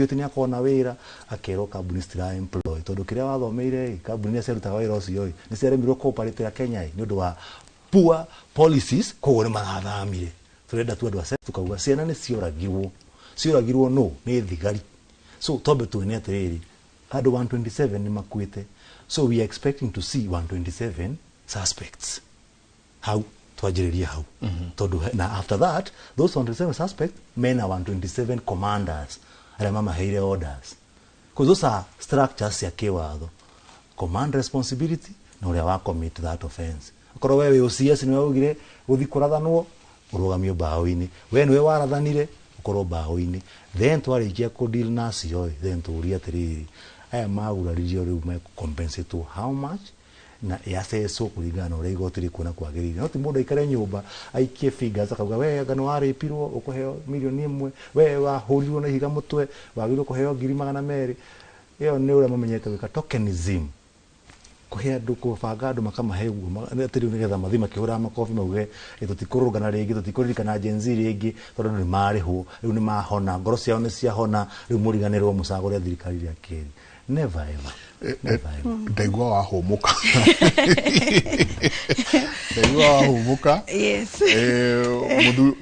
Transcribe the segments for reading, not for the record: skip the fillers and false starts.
Yote ni akona wira akero kambuni stira employ tondu kiria wathomeire kambuni cia rutaga wira ucio ni cia remirwo corporate ya Kenya ni undu wa poor policies koguo ni magathamire turenda tu andu ace tukauga ciana ni cioragirwo no ni thigari so tobe tu ni atiriri andu 127 ni makuite so we are expecting to see 127 suspects how twajiriria how tondu na after that those 127 suspects men are 127 commanders ala mama heire orders because those are structures ya kiwatho command responsibility na uria wa commit that offense akoro wewe OCS ni waugire guthi kurathanwo urugamio bao-ini we niwe warathanire ukoro bao-ini then twarikia ku deal nacio then turia atiriri aya maguraririo riu me compensate to how much na yaseso kuringana uria igoti rikuona kwagirire no ti mundu ikare nyumba aikie figures akauga we ngano waripirwo ukuheo milioni 1 we wahurirwo na higa mutwe wagirwo kuheo 200,000 iyo ni uria mamenyete wika tokenism kuhe andu kubanga andu makamahe guo atiri nigetha mathima kihura makofi mauge tutikurugana ringi tutikuririkana jenzi ringi tondu ni mariho riu ni mahona ngoro ciao ni ciahona riu muriganirwo mucagure thirikari ya keri never ever Ndaigua wahumuka. Ndaigua wahumuka. Yes.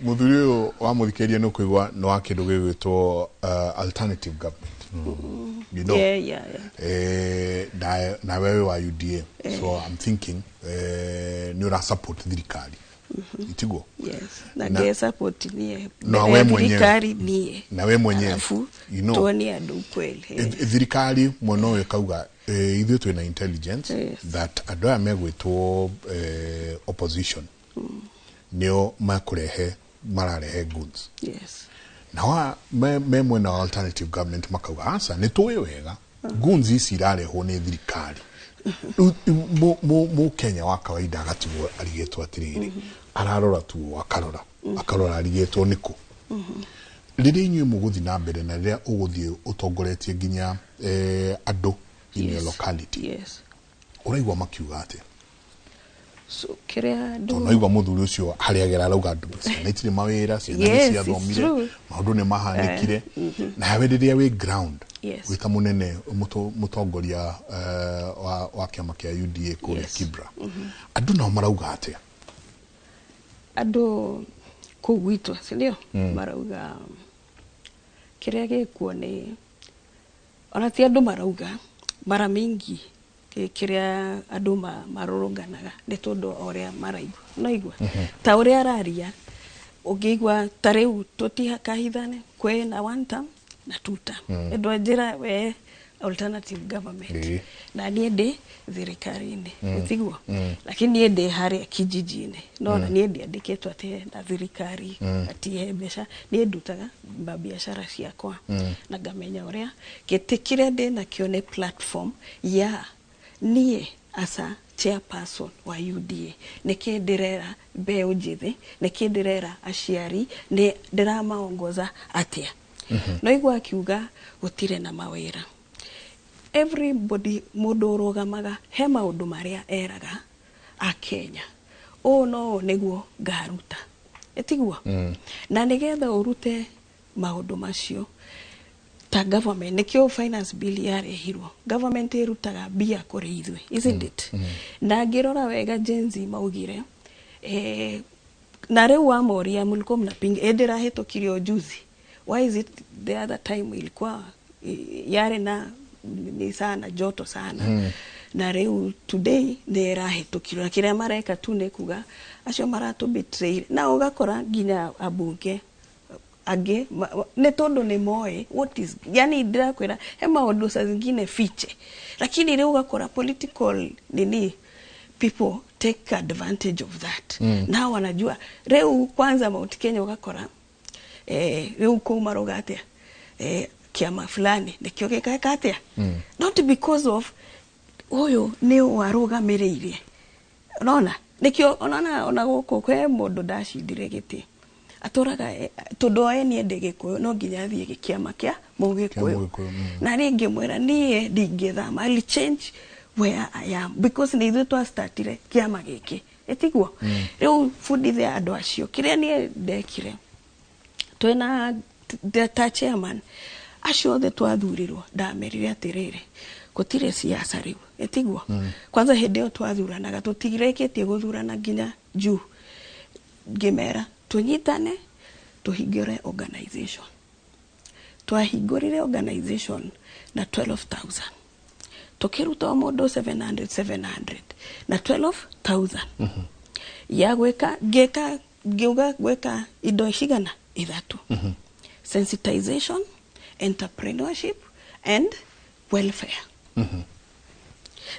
Muthuri uyu wa muthikeria no kuigwa no wa kindu gigwitwo alternative government. You know. Yeah. Na wewe wa UDA. So I'm thinking ni ura support thirikari. Itigo. Yes. Na support ni na wewe mwenyewe. Thirikari ni. Na wewe mwenyewe. You know. Tuoni andu kweli. Thirikari mwono kauga ithuĩ twina intelligence that andu aya megwitwo opposition nio mararehe goods. Yes. Na me mwena alternative government makauga asa ni tuwe wega goods ici irarehwo ni thirikari. Mu Kenya wa kawaida agatuo arigetwo atiriri ararora tu akarora arigetwo niko riri nyu muguthi na mbere na rira uguthi utongoretie ginya andu in your locality. Yes. Uraigwa makiuga ate so kiria andu no igwa muthuri ucio hariagera rauga andu na itire mawira ciana cia thomire maundu ni mahanikire na we riria we ground wita munene mutongoria wa kiama kia UDA kule Kibra andu no marauga ate andu kugwitwa sindio marauga kiria gikuo ni ona ti andu marauga mara mingi kiria andu marurunganaga ni tondu oria maraigwa no igwa ta uria araria ungigwa tariu tutihakahithane kwe na one term na two term endo njira we alternative government na niende thirikari-ini utigwa lakini niende haria kijijini no na niende andiketwo ate na thirikari atie mbeca niendutaga biashara ciakwa na ngamenya uria gitikire ndi na kione platform ya nie asa chairperson wa UDA nikindirera mbeu njithi nikindirera aciari ni ndiramaongoza atia no igwa kiuga gutire na mawira everybody mudorogamaga he maundu maria eraga a Kenya no niguo garuta etigwa na nigetha urute maundu macio ta government nikio finance bill yarehirwo government irutaga bia kuri ithwe isn't it na ngirora wega jenzi maugire na reu amoria mulikuwa mnapinga edera hetokirio juzi why is it the other time ilikuwa yare na ni sana joto sana na reu today thera hetokiro kiria mareka tu ne kuga acio maratu betray na ugakora ginya abunge age ne tondu ni moe what is yani ndira kwira he maundu sa zingine fiche lakini reu ugakora political nini people take advantage of that na wanajua reu kwanza Mount Kenya ugakora reu kumaroga atia kiama fulani nikio gikaeka atia not because of oyo ni warugamireirie unaona nikio ona guko kwe mundu ndashindire giti aturaga tondu ni ende gikuyu no nginya thie gikiama kia mugikuyu na ringi mwera nie ndingithama I'll change where I am because ni ithu twa startire kiama giki etigwo riu fundithe andu acio kiria nie ndekire twena the chairman acio the twathurirwo ndamerire atiriri gutire siasa riu etigwo kwanza hindeo twathuranaga tutigireketie guthurana nginya juu ngimera tunyitane tuhingure organization twahingurire organization na 12,000 tukiruta modo 700 na 12,000 ya gweka gweka indo shigana ithatu sensitization, entrepreneurship and welfare.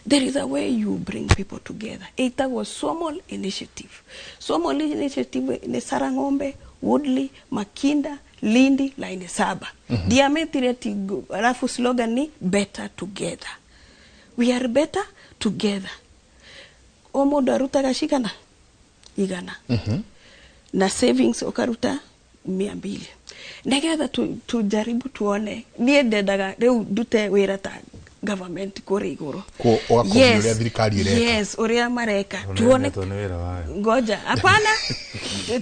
There is a way you bring people together. It was Somol initiative. Somol initiative ni Sarangombe, Woodley, Makinda, Lindi, Line Saba. Diametireti alafu slogan ni better together. We are better together. Omo daruta gashikana igana. Na savings okaruta 200. Negetha tujaribu tuone nie ndendaga riu dute wira ta government kore iguru yes uria mareka tuone ngoja hapana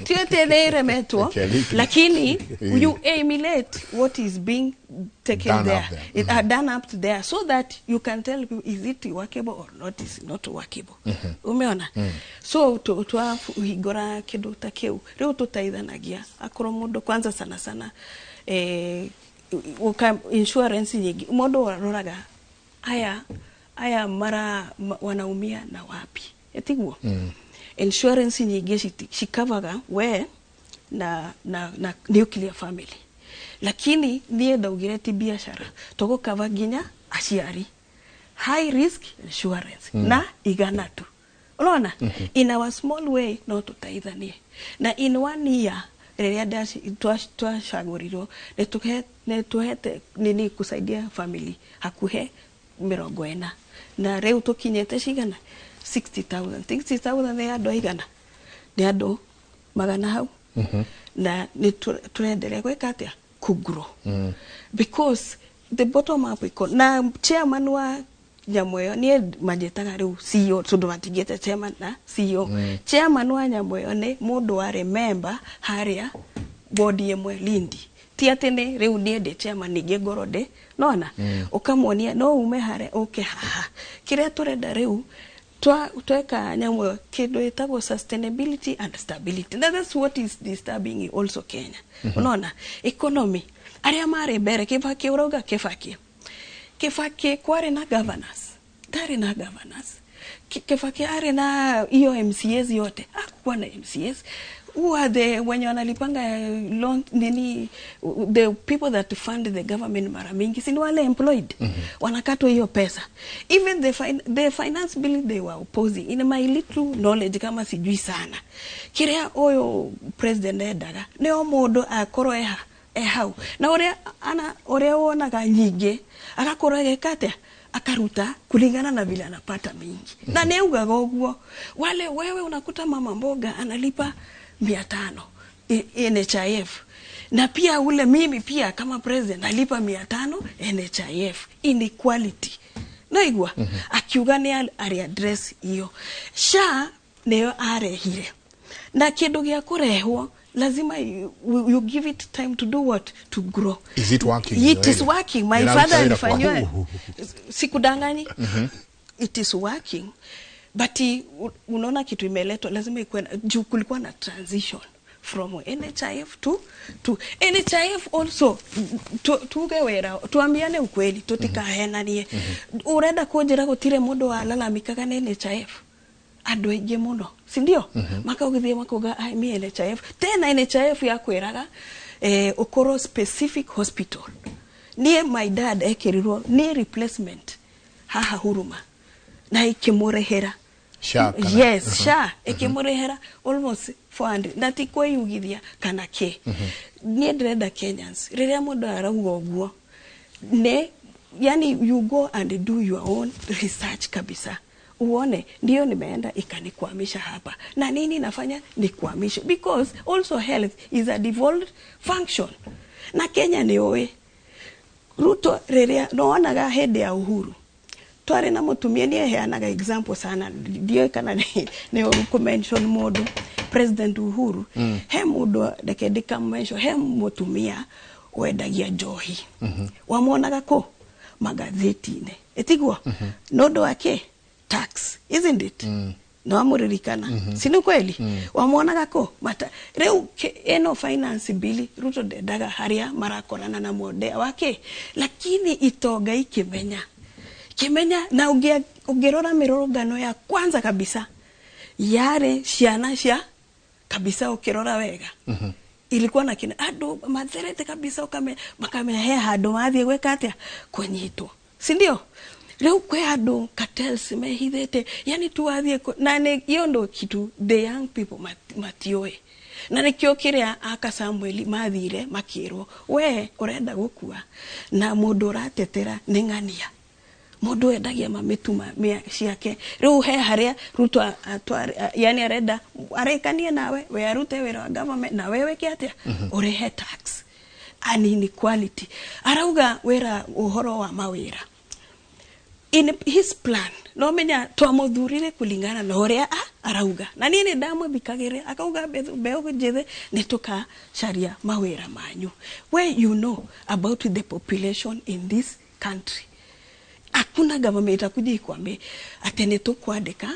tuetelere metwo lakini you emulate what is being taken there it are done up to there so that you can tell people is it workable or not is not workable umeona so tuhigora kidu ta kiu riu tutaithanagia akoro mundu kwanza sana insurance nyingi mundu waroraga aya mara wanaumia na wapi etigwo insurance nyingi shikavaga we na nuclear family lakini nie ndaugire ti biashara togo kava ginya aciari high risk insurance na igana tu unaona in our small way no tutaithanie na in 1 year reria dash twashaguriro netuhete nini kusaidia family hakuhe 40 na reu tukinyete shigana 60,000 ne ado igana ne ado magana hau na ni tuendelea kweka atia kugro because the bottom up iko na chairman wa Nyamoyo ni majetaga riu CEO so domatigete chairman na CEO chairman wa Nyamoyo ne mundu wa remember haria body yemwe Lindi ti atene riu ni de chairman nige gorode nona ukamonia no ume hare okay haha kiria turenda riu tweka Nyamoyo kido itago sustainability and stability that's what is disturbing also Kenya unaona economy aria mare bere kibaki uroga kifaki kware na governors dari na governors kifaki are na iyo MCAs yote akwa na MCAs who are the wenye wanalipanga loan nini the people that fund the government mara mingi si wale employed wanakatwa hiyo pesa even the finance bill they were opposing in my little knowledge kama sijui sana kirea oyo president edaga neo modo akoro hau na orea wonaga nyingi akakorage kate akaruta kulingana na vile anapata mingi na neugaga uguo wale wewe unakuta mama mboga analipa 500 NHIF na pia ule mimi pia kama president nalipa 500 NHIF inequality naigwa akiuga ni ari address hiyo sha neo are hire na kindu gya kurehwo lazima you give it time to do what to grow. Is it working? It is working. My father alifanywa sikudanganyi. It is working. But unaona kitu imeletwa lazima ikuwe juu kulikuwa na transition from NHIF to NHIF also tugewera tuambiane ukweli tutikahenanie urenda kunjira gutire mundu walalamikaga na NHIF ando ege muno si ndio makaugithie makuga mi NHIF tena NHIF ya kweraga okoro specific hospital nie my dad ekirirwo ni replacement haha Huruma na ikimurehera yes sha ikimurehera almost 400 nati kwa yugithia kana ke nie ndrenda Kenyans riria mundu arauga uguo ne yani you go and do your own research kabisa uone ndio nimeenda ikanikwamisha hapa na nini nafanya ni kuhamisha because also health is a devolved function na Kenya ni oe Ruto rerea noonaga hede ya uhuru tware na mutumia ni heanaga example sana ndio kana ne uko mention modu president Uhuru he mudo dekendika mention he mutumia wendagia njohi wamonaga ko magazetine etigwo nondo wake tax, isn't it? No amuririkana sinu kweli wamonaga ko mata reu eno finance bill Ruto daga haria marakorana na modea wake, lakini itoga ikimenya na ugerora mirorogano ya kwanza kabisa yare ciana cia kabisa ukirora wega ilikuwa na kina ado mazerete kabisa makamea hado mathie gweka atia kunyitwo, si ndio? Leo kwe ado cartels mehithete, yani tuwathie na hiyo ndo kitu the young people matioe na nikio kiria aka Samuel mathire makirwo we urenda gukua na mundu ratetera ningania mundu endagia mamituma ciake riu he haria Ruto yani arenda arekanie nawe we arute wira wa government na wewe kiatia urehe tax and inequality arauga wira uhoro wa mawira in his plan no menya twamuthurire kulingana na uria arauga na nini ndamwe bikagire akauga beo jethe nituka sharia mawira manyu where you know about the population in this country. Hakuna government itakuja ikwambie atene tukwandika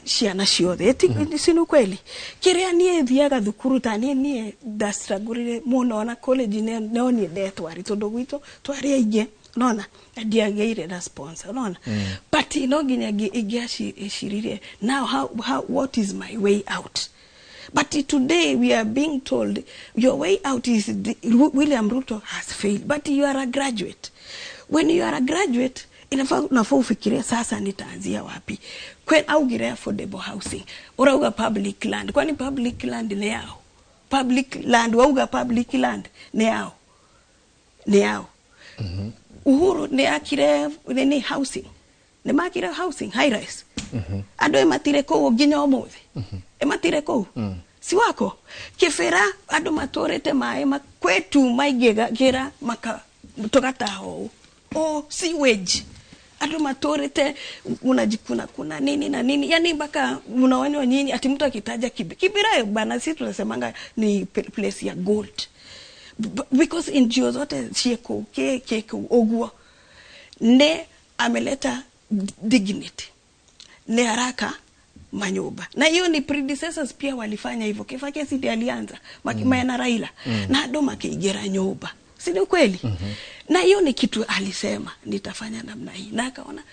ciana ciothe eti sinu kweli kiria nie thiaga thukuru tani nie dastragurire muno na college no nie ndetwari tondu gwito twari aige nona ndiageire na sponsor nona but no ginya igiashiririe now how what is my way out. But today we are being told your way out is William Ruto has failed, but you are a graduate. When you are a graduate, inafaa ufikirie sasa nitaanzia wapi. Kwen augire affordable housing, urauga public land. Kwani public land ni yao? Public land, wauga public land ni yao. Ni yao. Uhuru ni akire ni housing. Ni makire housing, high rise. Ado ematire ko ginya omuthi. Ematire ko. Si wako. Kefera ado matorete mae kwetu maigega gira maka tokata ho. O sewage. Ado matorete unajikuna kuna nini na nini. Yani mpaka unaona wa nyinyi ati mtu akitaja kibira bana sisi tunasemanga ni place ya gold. Because in NGO zote sieko keko ogwa ne ameleta dignity ne haraka manyumba na hiyo ni predecessors pia walifanya hivyo. Kifakesi ndiye alianza maana Raila na Doma kiigera nyumba, si ni kweli? Na hiyo ni kitu alisema nitafanya namna hii na akaona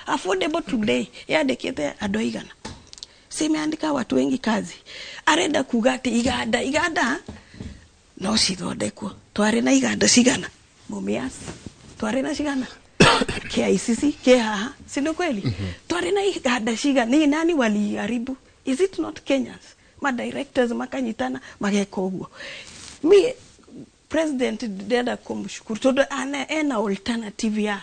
affordable today ya dekete adoigana simeandika watu wengi kazi arenda kugati igada no sithondekwo tware na iganda cigana mumias tware na cigana KICC keha si ni kweli? Tware na iganda cigana ni nani waliharibu? Is it not Kenyans? Ma directors makanyitana mageka uguo. Mi president deda kumshukuru todo ana alternative ya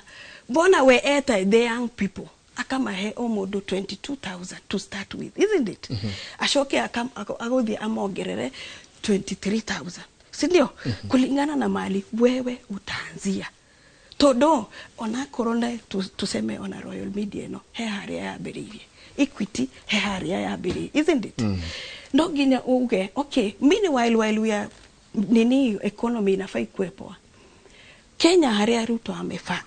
bona we eta the young people akama he omodo 22,000 to start with, isn't it? Ashoke agothi amogerere 23,000, sindio? Kulingana na mali wewe utaanzia todo ona korona tuseme ona Royal Media no he haria ya beririe Equity he haria ya beririe, isn't it? No ginya uge okay meanwhile while we are nini economy inafai kuepoa Kenya haria Ruto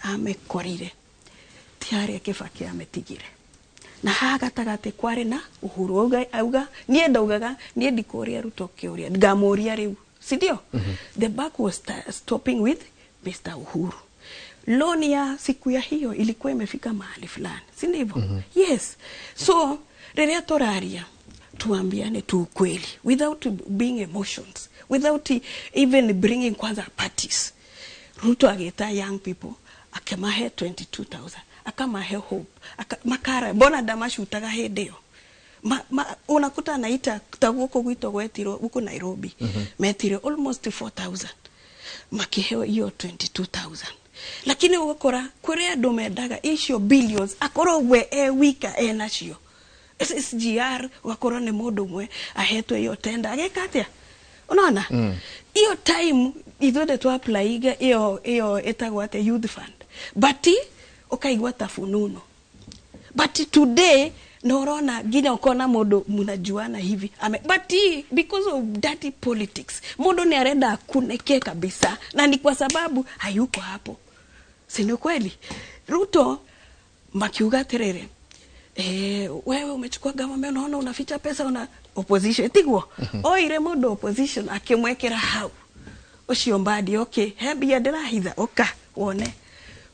amekorire tiare Kibaki ametigire na hagatagate kware na Uhuru auga nie ndaugaga nie ndikoria Ruto kioria ngamoria riu, si ndio? The buck was stopping with Mr. Uhuru. Loan ya siku ya hiyo ilikuwa imefika mahali fulani, si ndivyo? Yes. So rerea toraria tuambiane tu ukweli without being emotions, without even bringing kwanza parties. Ruto ageta young people akamahe 22,000 akamahe hope makara bona damashu utaga hedeo unakuta naita taguko gwito gwetiro huko Nairobi metire almost 4,000 makiheo hiyo 22,000 lakini ukora kuria domedaga isho billions akoro we wika nacio SSGR wakora ne modo mwe aheto hiyo tenda agekatia unaona hiyo time izode to apply hiyo etagwa te youth fund but okaigwa tafununo but today na unaona ginya ukona modo mnajuana hivi but because of dirty politics modo ni arenda kuneke kabisa, na ni kwa sababu hayuko hapo. Si ni kweli? Ruto makiuga terere wewe umechukua government, unaona unaficha pesa, una opposition tigwo oire modo opposition akimwekera hau ucio mbadi okay hebi ndĩrahitha oka wone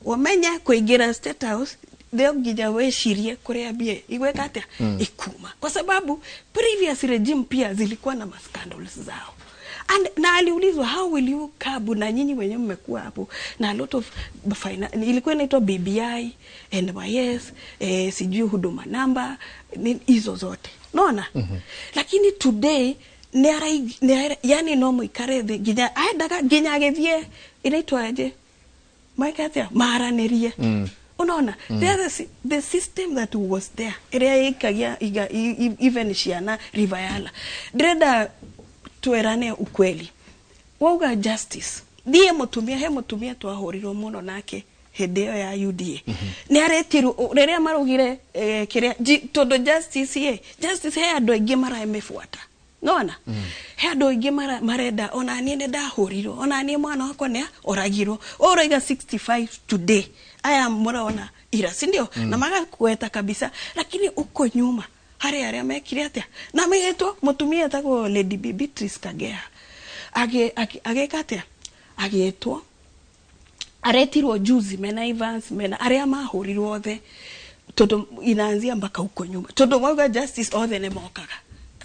wamenya kuingira State House theo nginya wecirie kuria bie igweka atia ikuma, kwa sababu previous regime pia zilikuwa na scandals zao. And na aliulizwa how will you kabu na nyinyi wenyewe mmekuwa hapo na a lot of ilikuwa inaitwa BBI NYS sijui huduma namba hizo zote naona lakini today yani no muikarete ginya aendaga ginya agethie inaitwa aje maikatia maranerie unaona the system that was there area ikagia even shiana rivayala dreda tuerane ukweli wauga justice die mutumia twahorirwo muno nake hedeo ya UDA ni aretiru reria marugire kiria todo justice he andu aingi maraemefuata nona he andu aingi marenda ona nie ndahorirwo ona nie mwana wako ne oragirwo oroiga 65 today aya muraona ira sindio na magakweta kabisa, lakini uko nyuma hare mekire atia na megetwo mutumia tago Lady Beatrice Kagea agekatia agetwo aretirwo juzi mena Evans mena aria mahorirwo othe todo inaanzia mpaka uko nyuma todo wauga justice othe ne mokaga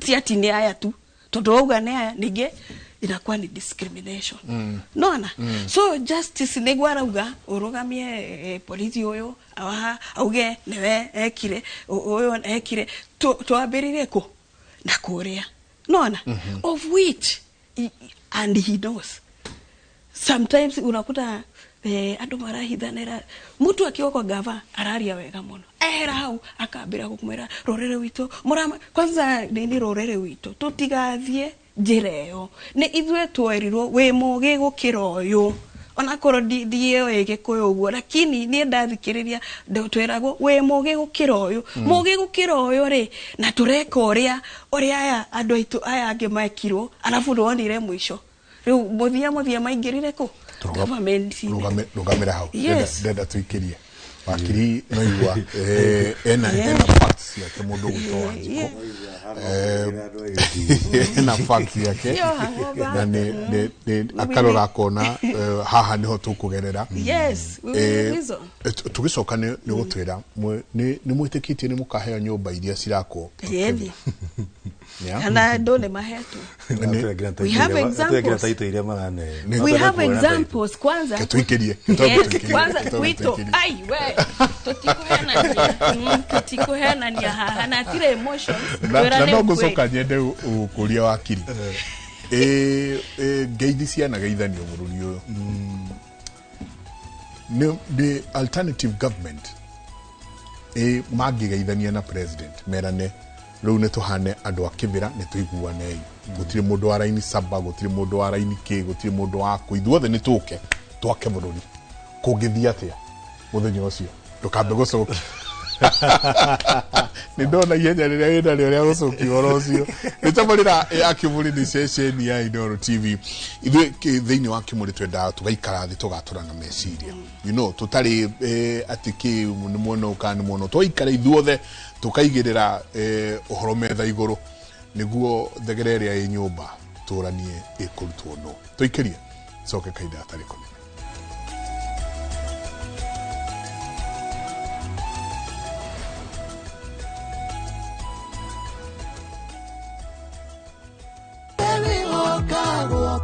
si ati ni aya tu todo wauga ne aya nige inakuwa ni discrimination nona so justice ne gwarauga urugamie polisi oyo awaha auge newe ekire oyo ekire to abirire ko na kuria nona of which and he knows sometimes unakuta andu marahithanira mtu akiwa kwa gava araria wega muno era hau akambira gukumira rorere wito murama kwanza ni rorere wito tutigathie njireo ni ithwe twerirwo we muge gukira uyu ona koro ndiyo egekuyo uguo lakini ni ndathikiriria twiragwo we muge gukira uyu ri na tureka uria aya andu aitu aya ange makirwo alafu ndonire mwisho riu muthia maingirire ku government rugamira hau ndenda tuikirie wakiri no igwa ena facts yake mundu gutoa njiko ena facts yake na ni akarora kona haha niho tukugerera tugicoka ni gutwira ni mwitikitie ni mukaheo nyumba iria cirako kana ndone mahetu we have examples kwanza tuikirie kwanza wito ai we tutikuhena ni haha na tire emotions na no gucoka nyende ukuria wakiri geithisia na geithanio bururi uyu the alternative government magigeithania na president merane riu ne tuhane andu akivira ne tuiguane gutire mundu wa raini saba gutire mundu wa raini ke gutire mundu wa kuithuothe ni tuke twake bururi kugithia atia muthenya ucio tukambe gucoka ni ndona ihenya riria wina ria gucoki horo ucio ni tamarira akimuri ni session ya Inooro TV ithu thiini wa kimuri twenda tugaikara thi tugaturana meciria you know tutari atiki ni muono ukani muono twaikara ithuothe tukaigirira uhoro metha iguru niguo thegere ya nyumba turanie ikurutwo no tuikirie coke kaida atari kone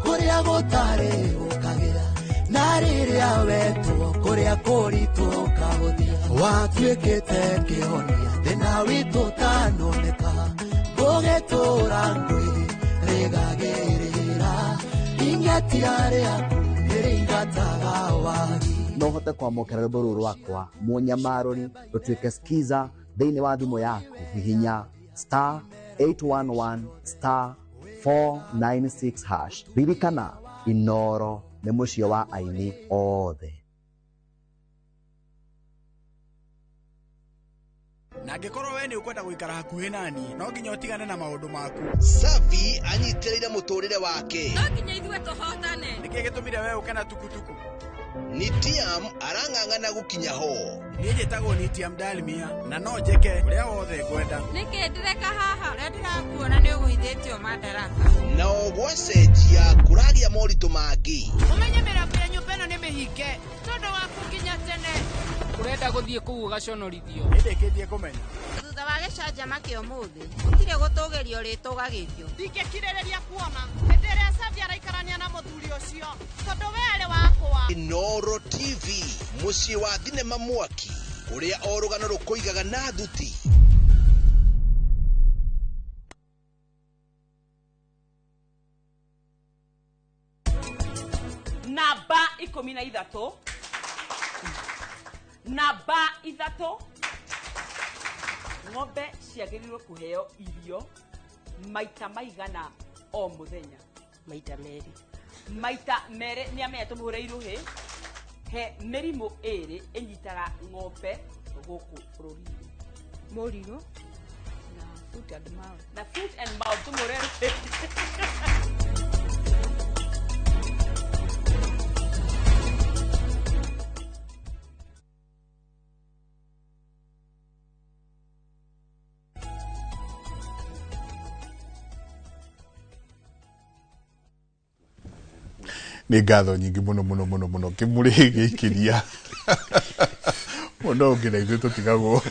kuria gutare ukagira na riria wetu kuria kuritu kahuthia watuikite kihonia thina witu tanoneka gugitura ngui rigagirira ingetiare aku iringataga wagi no hote kwamukira rwimbo ruru rwakwa munyamarori rutuike skiza thiini wa thimu yaku hihinya *811 *496# ririkana Inooro ni mucio wa aini othe. Angĩkorwo we nĩ ũkwenda gũikara hakuhĩ nani, no nginya ũtigane na maũndũ maku. Safi anyitĩrĩire mũtũrĩre wake. No nginya ithuĩ tũhotane. Nĩkĩ gĩtũmire we ũke na tukutuku? Nitiam arang'ang'ana gũkinya ho. Niĩ njĩtagwo Nitiam Dalmia na no njĩke ũrĩa wothe ngwenda. Nĩkĩ ndĩreka haha ũrĩa ndĩrakuona nĩ ũgũithĩtio madaraka. Na gwacenjia kũragĩa moritũ mangĩ. Ũmenye mĩrango ya nyũmba ĩno nĩ mĩhinge tondũ wa kũnginya tene. Ũrenda gũthiĩ kũu ũgaconorithio. Nĩndĩkĩtie kũmenya. Thutha wa gĩcanjama kĩa ũmũthĩ gũtirĩ gũtũgĩrio rĩtũgagĩrio. Ndingĩkirĩrĩria kuona hĩndĩ ĩrĩa Safi araikarania na mũthuri ũcio tondũ we arĩ wakwa. Inooro TV mũciĩ wa thinema mwaki ũrĩa o rũgano rũkũigaga na thuti. Namba 13 namba 3 ng'ombe ciagĩrĩirwo kũheo irio maita maigana o mũthenya. Maita merĩ nĩ amenya tũmũhũre iruhĩ he mĩrimũ ĩrĩ ĩnyitaga ng'ombe gũkũ bũrũri-inĩ. Mũrimũ na foot and mouth tũmũhũre iruhĩ. Nĩ ngatho nyingĩ mũno Kimuri gĩikiria mũno ngĩna ithuĩ tũtigagwo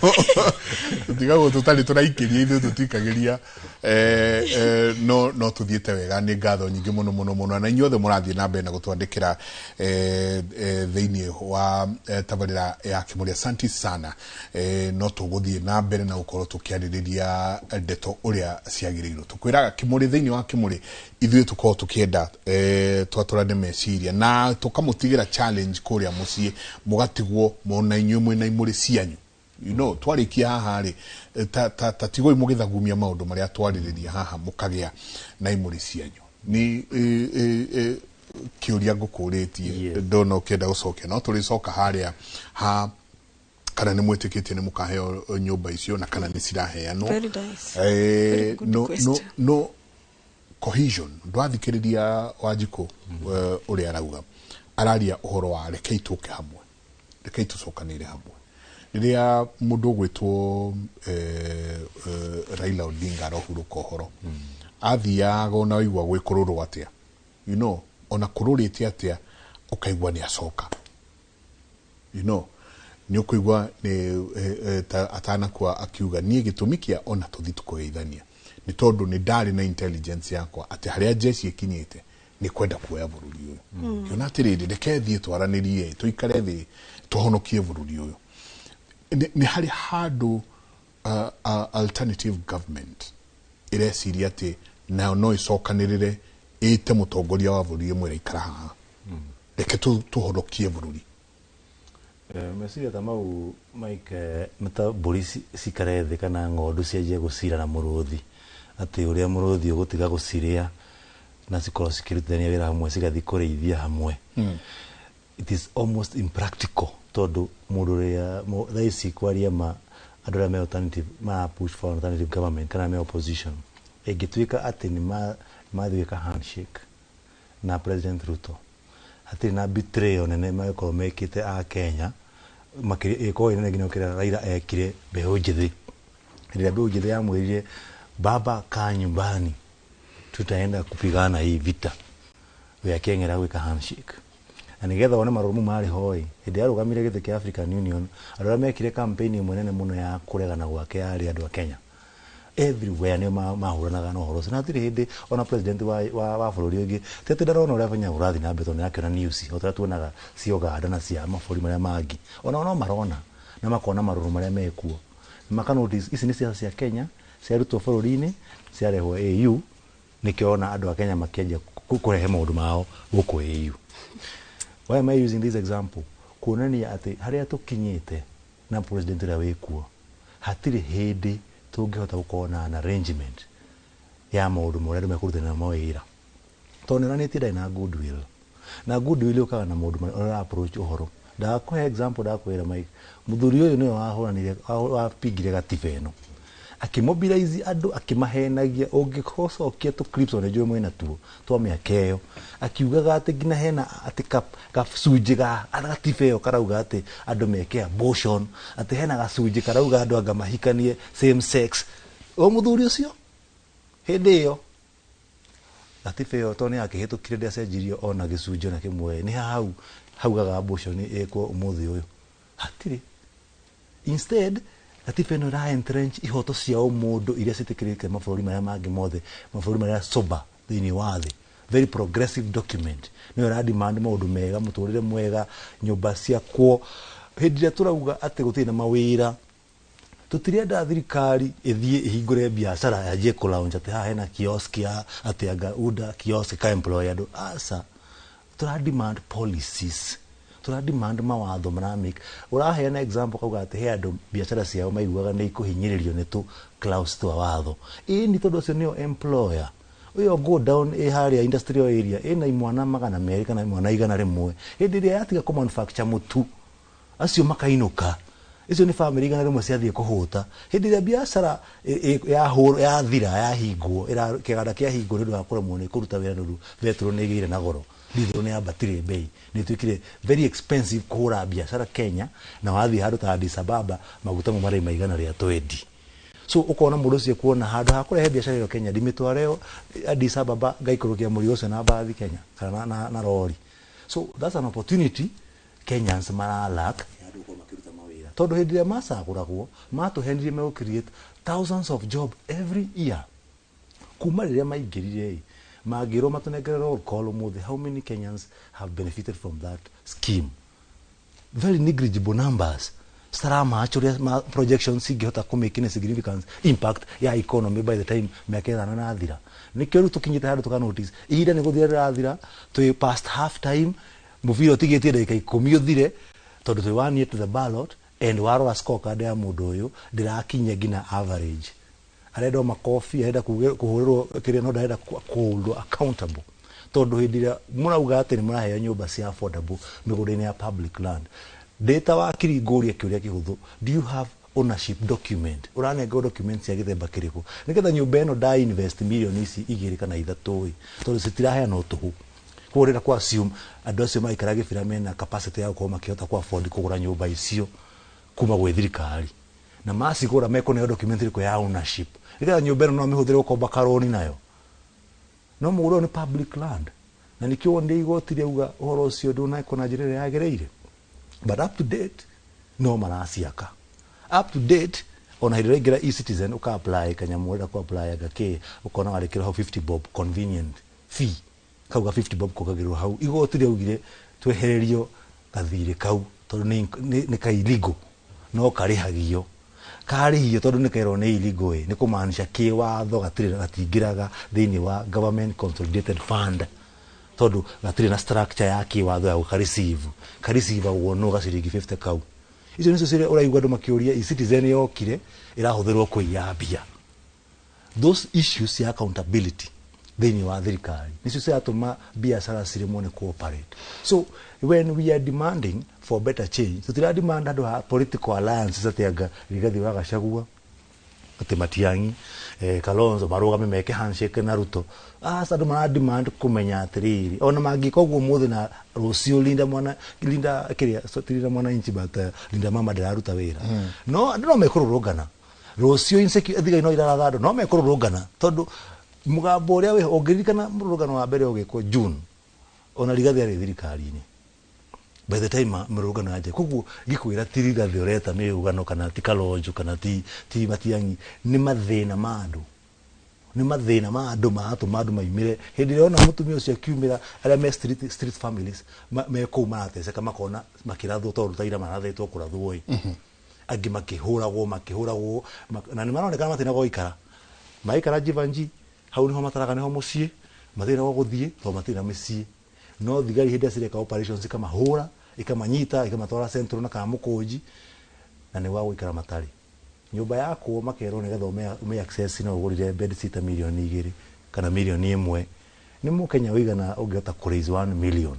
tũtarĩ tũraikĩria ithuĩ tũtikagĩria no tũthiĩte wega. Nĩ ngatho nyingĩ mũno na inyuothe mũrathiĩ na mbere na gũtwandĩkĩra thĩinĩ wa tabarĩra ya Kimuri. Asante sana. No tũgũthiĩ na mbere na gũkorwo tũkĩarĩrĩria ndeto ũrĩa ciagĩrĩirwo. Tũkwĩraga Kimuri, thĩinĩ wa Kimuri ithuĩ tũkorwo tũkĩenda twatũrane meciria na tũkamũtigĩra challenge kũrĩa mũciĩ mũgatigwo mona inyuĩ mwĩna imũrĩ cianyu. You know, twarĩkia haha rĩ tatigoi mũgĩthagumia maũndũ marĩa twarĩrĩria haha mũkagĩa na imũrĩ cianyu. Ni kĩũria ngũkũrĩtie ndona ũkĩenda gũcokia no tũrĩcoka harĩa ha kana nĩ mwĩtĩkĩtie nĩ mũkaheo nyũmba icio na kana nĩ ciraheanwo. No cohesion ndwathikĩrĩria Wanjikũ ũrĩa arauga araria ũhoro wa rekei tũke hamwe, rekei tũcokanĩre hamwe. Rĩrĩa mũndũ gwĩtwo Raila Odinga arohurũka ũhoro athiaga ona waigua gwĩkũrũrwo atĩa, you know, ona kũrũrĩte atĩa ũkaigua nĩ acoka, you know, nĩ ũkũigua atanakua akiuga niĩ gĩtũmi kĩa ona tũthi tũkũgeithania nĩ tondũ nĩ ndarĩ na intelligence yakwa atĩ harĩa jeshi ĩkinyĩte nĩ kwenda kuoya bũrũri ũyũ. Kĩona atĩrĩrĩ reke thiĩ twaranĩrie tũikare thĩ tũhonokie bũrũri ũyũ. Nĩ harĩ handũ alternative government ĩreciria atĩ nayo no ĩcokanĩrĩre ĩte mũtongoria wa bũrũri ĩmwe ĩikara haha reke tũhonokie bũrũri. Meciria ta mau Mike mata mbũri cikare thĩ kana ng'ondu cianjie gũcira na mũrũthi atĩ ũrĩa mũrũthi ũgũtiga gũcirĩa na cikorwo cikĩrutithania wĩra hamwe cigathiĩ kũrĩithia hamwe. It is almost impractical tondũ mũndũ ũrĩa thaa ici kwaria andũ arĩa me alternative ma push for alternative government kana me opposition ĩngĩtuĩka atĩ nĩ mathiĩka handshake na President Ruto hatirĩ na betrayal nene magĩkorwo mekĩte a Kenya ĩkorwo ĩnene nginya ũkĩra Raila ekire mbeũ njĩthĩ. Rĩrĩa mbeũ njĩthĩ yamwĩrire baba kaa nyumbani tutaenda kupigana hii vita akĩeng'era gwĩka handshake na nĩgetha one marũrũ marĩ hoi hĩndĩ yarũgamire gĩtĩ kĩa African Union andũ arĩa mekire campaign ĩmwe nene mũno ya kũregana gwake yarĩ andũ a Kenya everywhere nĩ mahũranaga na ũhoro ũcio na hatirĩ hĩndĩ ona president wa bũrũri ũngĩ tete ndarona ũrĩa Kenya ũrathiĩ na mbere tondũ nĩakĩona news o ta tuonaga cia Uganda na cia mabũrũri marĩa mangĩ ona no marona na makona marũrũ marĩa mekuo makanotice ici nĩ ciaca cia Kenya ciarutwo bũrũri-inĩ ciarehwo AU nĩkĩo ona andũ a Kenya makĩanjia kũrehe maũndũ mao gũkũ AU. Why am I using this example? Kuonania atĩ harĩa tũkinyĩte na president ũrĩa wĩkuo hatirĩ hĩndĩ tũngĩhota gũkorwo na arrangement ya maũndũ marĩa andũ mekũrutana namo wĩra tondũ nĩoranĩtie ndarĩ na goodwill na goodwill ũkaga na maũndũ marĩa approach ũhoro Ndakuhe example ndakwira Mike. Muthuri uyu niwe wahoranire wapigire gatifeno. Akimobilize andu akimahenagia ungikocokia tu clips one jwe mwena tu twa miakeo akiugaga ati gina hena ati gacunjiga agatifeo karauga ati andu meke abortion ati hena gacunji karauga andu anga mahikanie same sex o muthuri ucio hindi iyo gatifeo tone akihitukire ndia cenjirio ona gicunji na kimwe ni haugaga abortion eko umuthi uyu hatiri instead gatifeno ra entrench ihoto cia mundu iria citikirike mabũrũri marĩa mangĩ mothe mabũrũri marĩa sober thĩinĩ wa thĩ very progressive document no ra demand maũndũ mega mũtũrĩre mwega nyũmba cia kwo hĩndĩ ĩrĩa tũrauga atĩ gũtirĩ na mawĩra tũtirenda thirikari ĩthiĩ ĩhingũre biacara yanjie kũlaunch atĩ haha hena kiosk ya atĩ anga uda kiosk ka employer andũ asa tũra demand policies tura demand mawatho maramake uraheana example kauga ati he andu biacara ciao maiguaga ni ikuhinyiririo ni tu clause twa watho ni tondu cio nio employer uyo go down haria industrial area ina imwana magana meri kana imwana igana rimwe hindi ria yatiga ku manufacture mutu acio makainuka icio ni family igana rimwe ciathie kuhuta hindi ria biacara ya thira ya hingwo ira kiganda kia hingwo ndu akora muone kuruta wira ndu vetro ni gire na goro ndithiro ni abatire bei ni twikire very expensive kuhura biacara Kenya na wathi handu ta Addis Ababa maguta mo mari maigana ria 20 so ukona mundu cie kuona handu hakurehe biacara yo Kenya limitwareo Addis Ababa gaikurukia muri ucio na bathi Kenya kana na rori so that's an opportunity Kenyans mara lack yandu ko makiruta mawira tondu hindi ria masaguragwo matu hendire me create thousands of job every year kuma riria maingirire magiro matunegero call umuthi how many Kenyans have benefited from that scheme very negligible numbers starama actually projections sigihota ku make a significant impact ya economy by the time mekera na thira nikero tukinyita handu tuka notice ida ni guthira thira to past half time muviro tigetie dakika 10 uthire tondu twi one year to the ballot and waro scorecard ya mundu uyu ndirakinya gina average arenda makofi arenda kuhurirwo kiria no ndarenda kuholdwo accountable tondu hindiria murauga ati ni muraheo nyumba cia affordable migunda-ini ya public land data wa kiringuria kiuria kihuthu do you have ownership document uranenga document cia githemba kiriku niketha nyumba eno da invest million ici 2 kana 3 tondu citiraheana utuhu kurira kwa assume andu acio maikara gibira mena capacity ya gukoma kihota kwa afford kugura nyumba icio kuma gwe thirikari na masigura meko ne document iko ya ownership ika nyumba no mihuthere ukomba karoni nayo no muguro ni public land na nikio ndi igotire uga uhoro ucio nduna ikona njirire yagereire but up to date no marasiaka up to date ona regular e-citizen uka apply kanyamwenda ku apply agake ukona warekera 50 bob convenient fee kauga 50 bob kokagirwo hau igotire ugire twehererio kathire kau tondu ni ka illegal no karihagio karihio tondu ni kairo ni illegal ni kumaanisha kiwatho gatingiraga thiini wa government consolidated fund tondu gatire na structure ya kiwatho ya kareceive wono gaciringi 50 kau icio nicio cire uraigwa andu makiuria e-citizen yokire irahuthirwo kuiyambia those issues ya accountability thiini wa thirikari nicio ciatuma biacara cirimo ni cooperate so when we are demanding for better change tutira demand andu ha political alliances atianga Rigathi wa Gachagua ati Matiang'i Kalonzo marugame meke handshake na Ruto andu mara demand kumenya atiriri ona mangiko guo muthi na rucio linda kiria sotirira mwana inchi bata linda mama ndiraruta wira no andu no mekururugana rucio insecure thiga ino iraratha andu no mekururugana tondu mugambo uria we ongiririkana murugano wa mbere ugikwo June ona Rigathi ari thirikari-ini by the time murugano aje kugu gikwira tirira thioreta ni ugano kana ti Kalonzo kana ti Matiang'i ni mathina ma andu matu maimire hindi rona mutumia ucio kiumira aria me street families me ko marateceka makona makirathwo tondu taira marathetwo kurathwo angi makihuragwo na ni maronekana matina goikara maikara Jivanji hau niho mataraga niho mucii mathina wa guthie to matina micii no thigari hindi acireka operations kama hura ikamanyita ikamatwara central na kama mukoji na ni wa guikara matari nyumba yako makero ni getho ume access na ugurire bed sitter million 2 kana million 1 ni mukenya wigana ungeta ku raise 1 million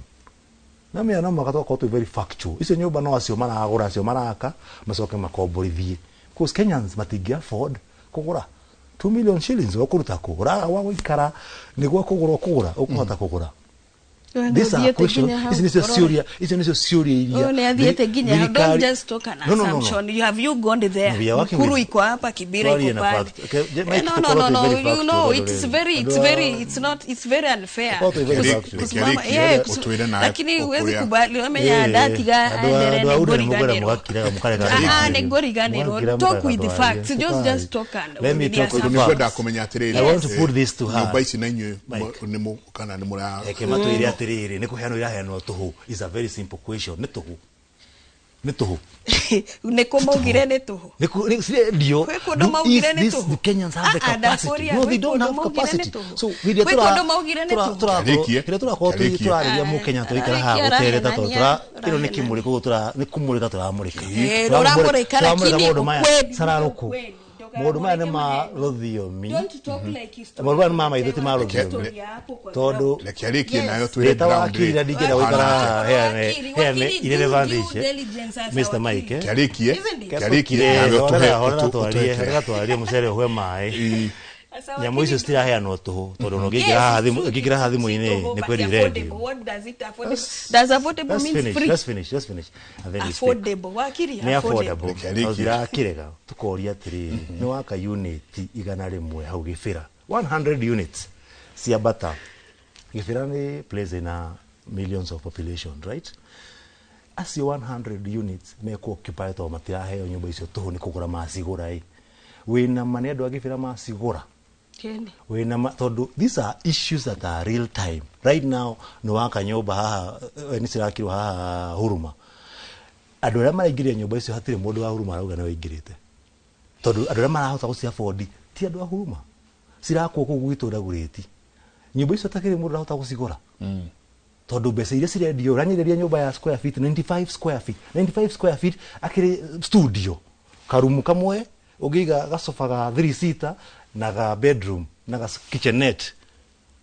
na mimi ana makato ko to very factual icio nyumba no acio maragura acio maraka macoke makomborithie because Kenyans matigia afford kugura 2 million shillings okuruta kugura wa guikara niguo kugura ukuhota kugura. These are questions. Isn't Syria? Oh, don't just talk an assumption. No. Have you gone there? Kuru iko hapa, Kibira iko pale. No. You know, it's very unfair. Lakini huwezi kubali wamenya dati ga negori ganero. Talk with the facts. Just talk and let me talk with the facts. I want to put this to her. Is a very simple question. Netuhu. Nekomogire netuhu. These Kenyans have the capacity. No, they don't have capacity. So we need Modu mane ma rodio mi. Don't talk like he's talking. Modu mama idoti ma rodio mi. Todo le kiariki nayo tuwe ground. Kila digera wikara here irrelevant Mr. Mike. Kiariki nayo tuwe musere hwe mai. Nyamu iso stila here no toho. Todo no gigira hadimu ine ne kweli ready. What does it affordable? Does affordable mean free? Let's finish. Affordable. Wakiri affordable. Ozira kirega. Tukoria tiri. Ni waka unit igana rimwe hau gifira. 100 units. Siabata. Gifira ni place in millions of population, right? As 100 units me ko occupy to matira heyo nyumba icio toho ni kugura masigura i. Wina manedo agifira masigura. These are issues that are real time. Right now, no waka nyoba haha, nisirakiru haha huruma. Adora maraigire nyoba icio hatire mundu wa huruma arauga na waigirite. Tondu adora marahota gucia afford ti andu a huruma. Sirakwo kugwito ndaguriti. Nyumba icio takire mundu arahota gucigura. Tondu mbeca iria cirendio ranyireria nyumba ya square feet 95 square feet akiri studio. Karumu kamwe ugiga gasofa ga 3 seater na ga bedroom na ga kitchenette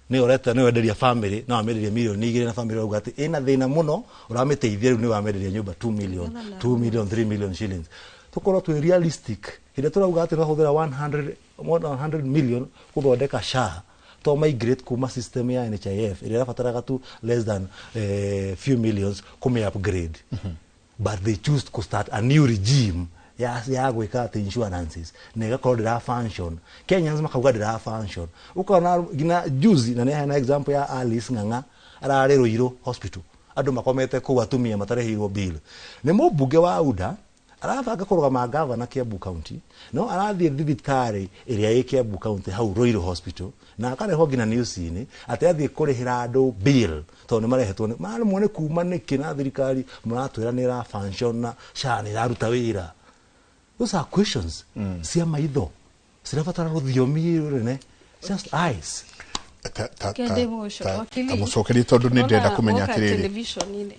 ni oreta ni wenderia family na wamederia milioni 2 na family uga ati ina thina muno urameteithia riu ni wamederia nyumba 2 million 3 million shillings tukoro tu realistic ila turauga ati rahudira 100 million kuthondeka SHA to migrate kuma system ya NHIF ila rafataraga tu less than few millions come upgrade but they choose to start a new regime ya gweka the insurances nega called the function Kenyans makauga the function ukona gina juzi na nehana example ya Alice Nganga arare Ruiru hospital andu makomete ku atumia matarehirwo bill ni mubunge wa UDA arabanga kurugama governor Kiambu County no arathie thibitari iria ya Kiambu County hau Ruiru hospital na akareho gina news ini ati athie kurihira andu bill to ni marehetwo ni mara muone kuma niki na thirikari muratwira ni ra function na SHA ni raruta wira. Those are questions. Sia maitho. Sirafatara ruthiomi rene. Just eyes. Tamusokeri tondu ni ndenda kumenya atiriri. Television ine.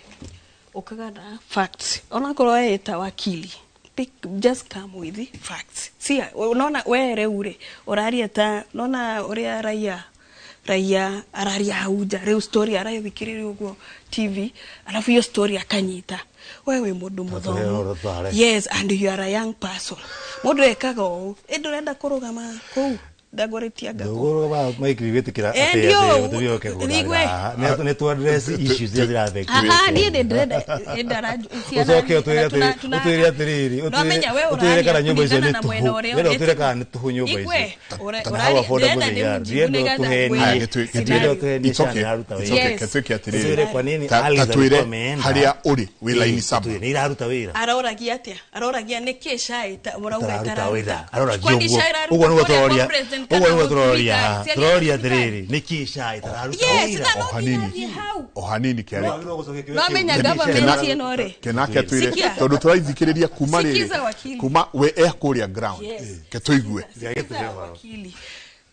Okagana facts. Ona korwa eta wakili. Just come with the facts. Sia unaona were ure. Oraria ta unaona oria raia araria hauja reu story arayo thikiriri ugo TV alafu hiyo story akanyita wewe mundu muthomu yes and you are a young person mundu ekaga ndurenda kurugama ku dagoretia gago ba maikrivete kira ate utubio ke kugara ne to address issues zira affect ni ndenda utoke utuiria tiriri utuiria kana nyumba icio ni tu wera utuiria kana ni tu nyumba icio ora affordable ya riendo tuheni ketwiki atiriri kwa nini haria uri wila-ini saba ni iraruta wira aroragia neki SHA murauga itara aroragia ugo ni gutoria ugo turoria tiriri niki SHA itararuta wira ohanini kiari no menya government ino ri kenake atwire tondu turaithikiriria kuma ri kuma we kuria ground ketuigue wakili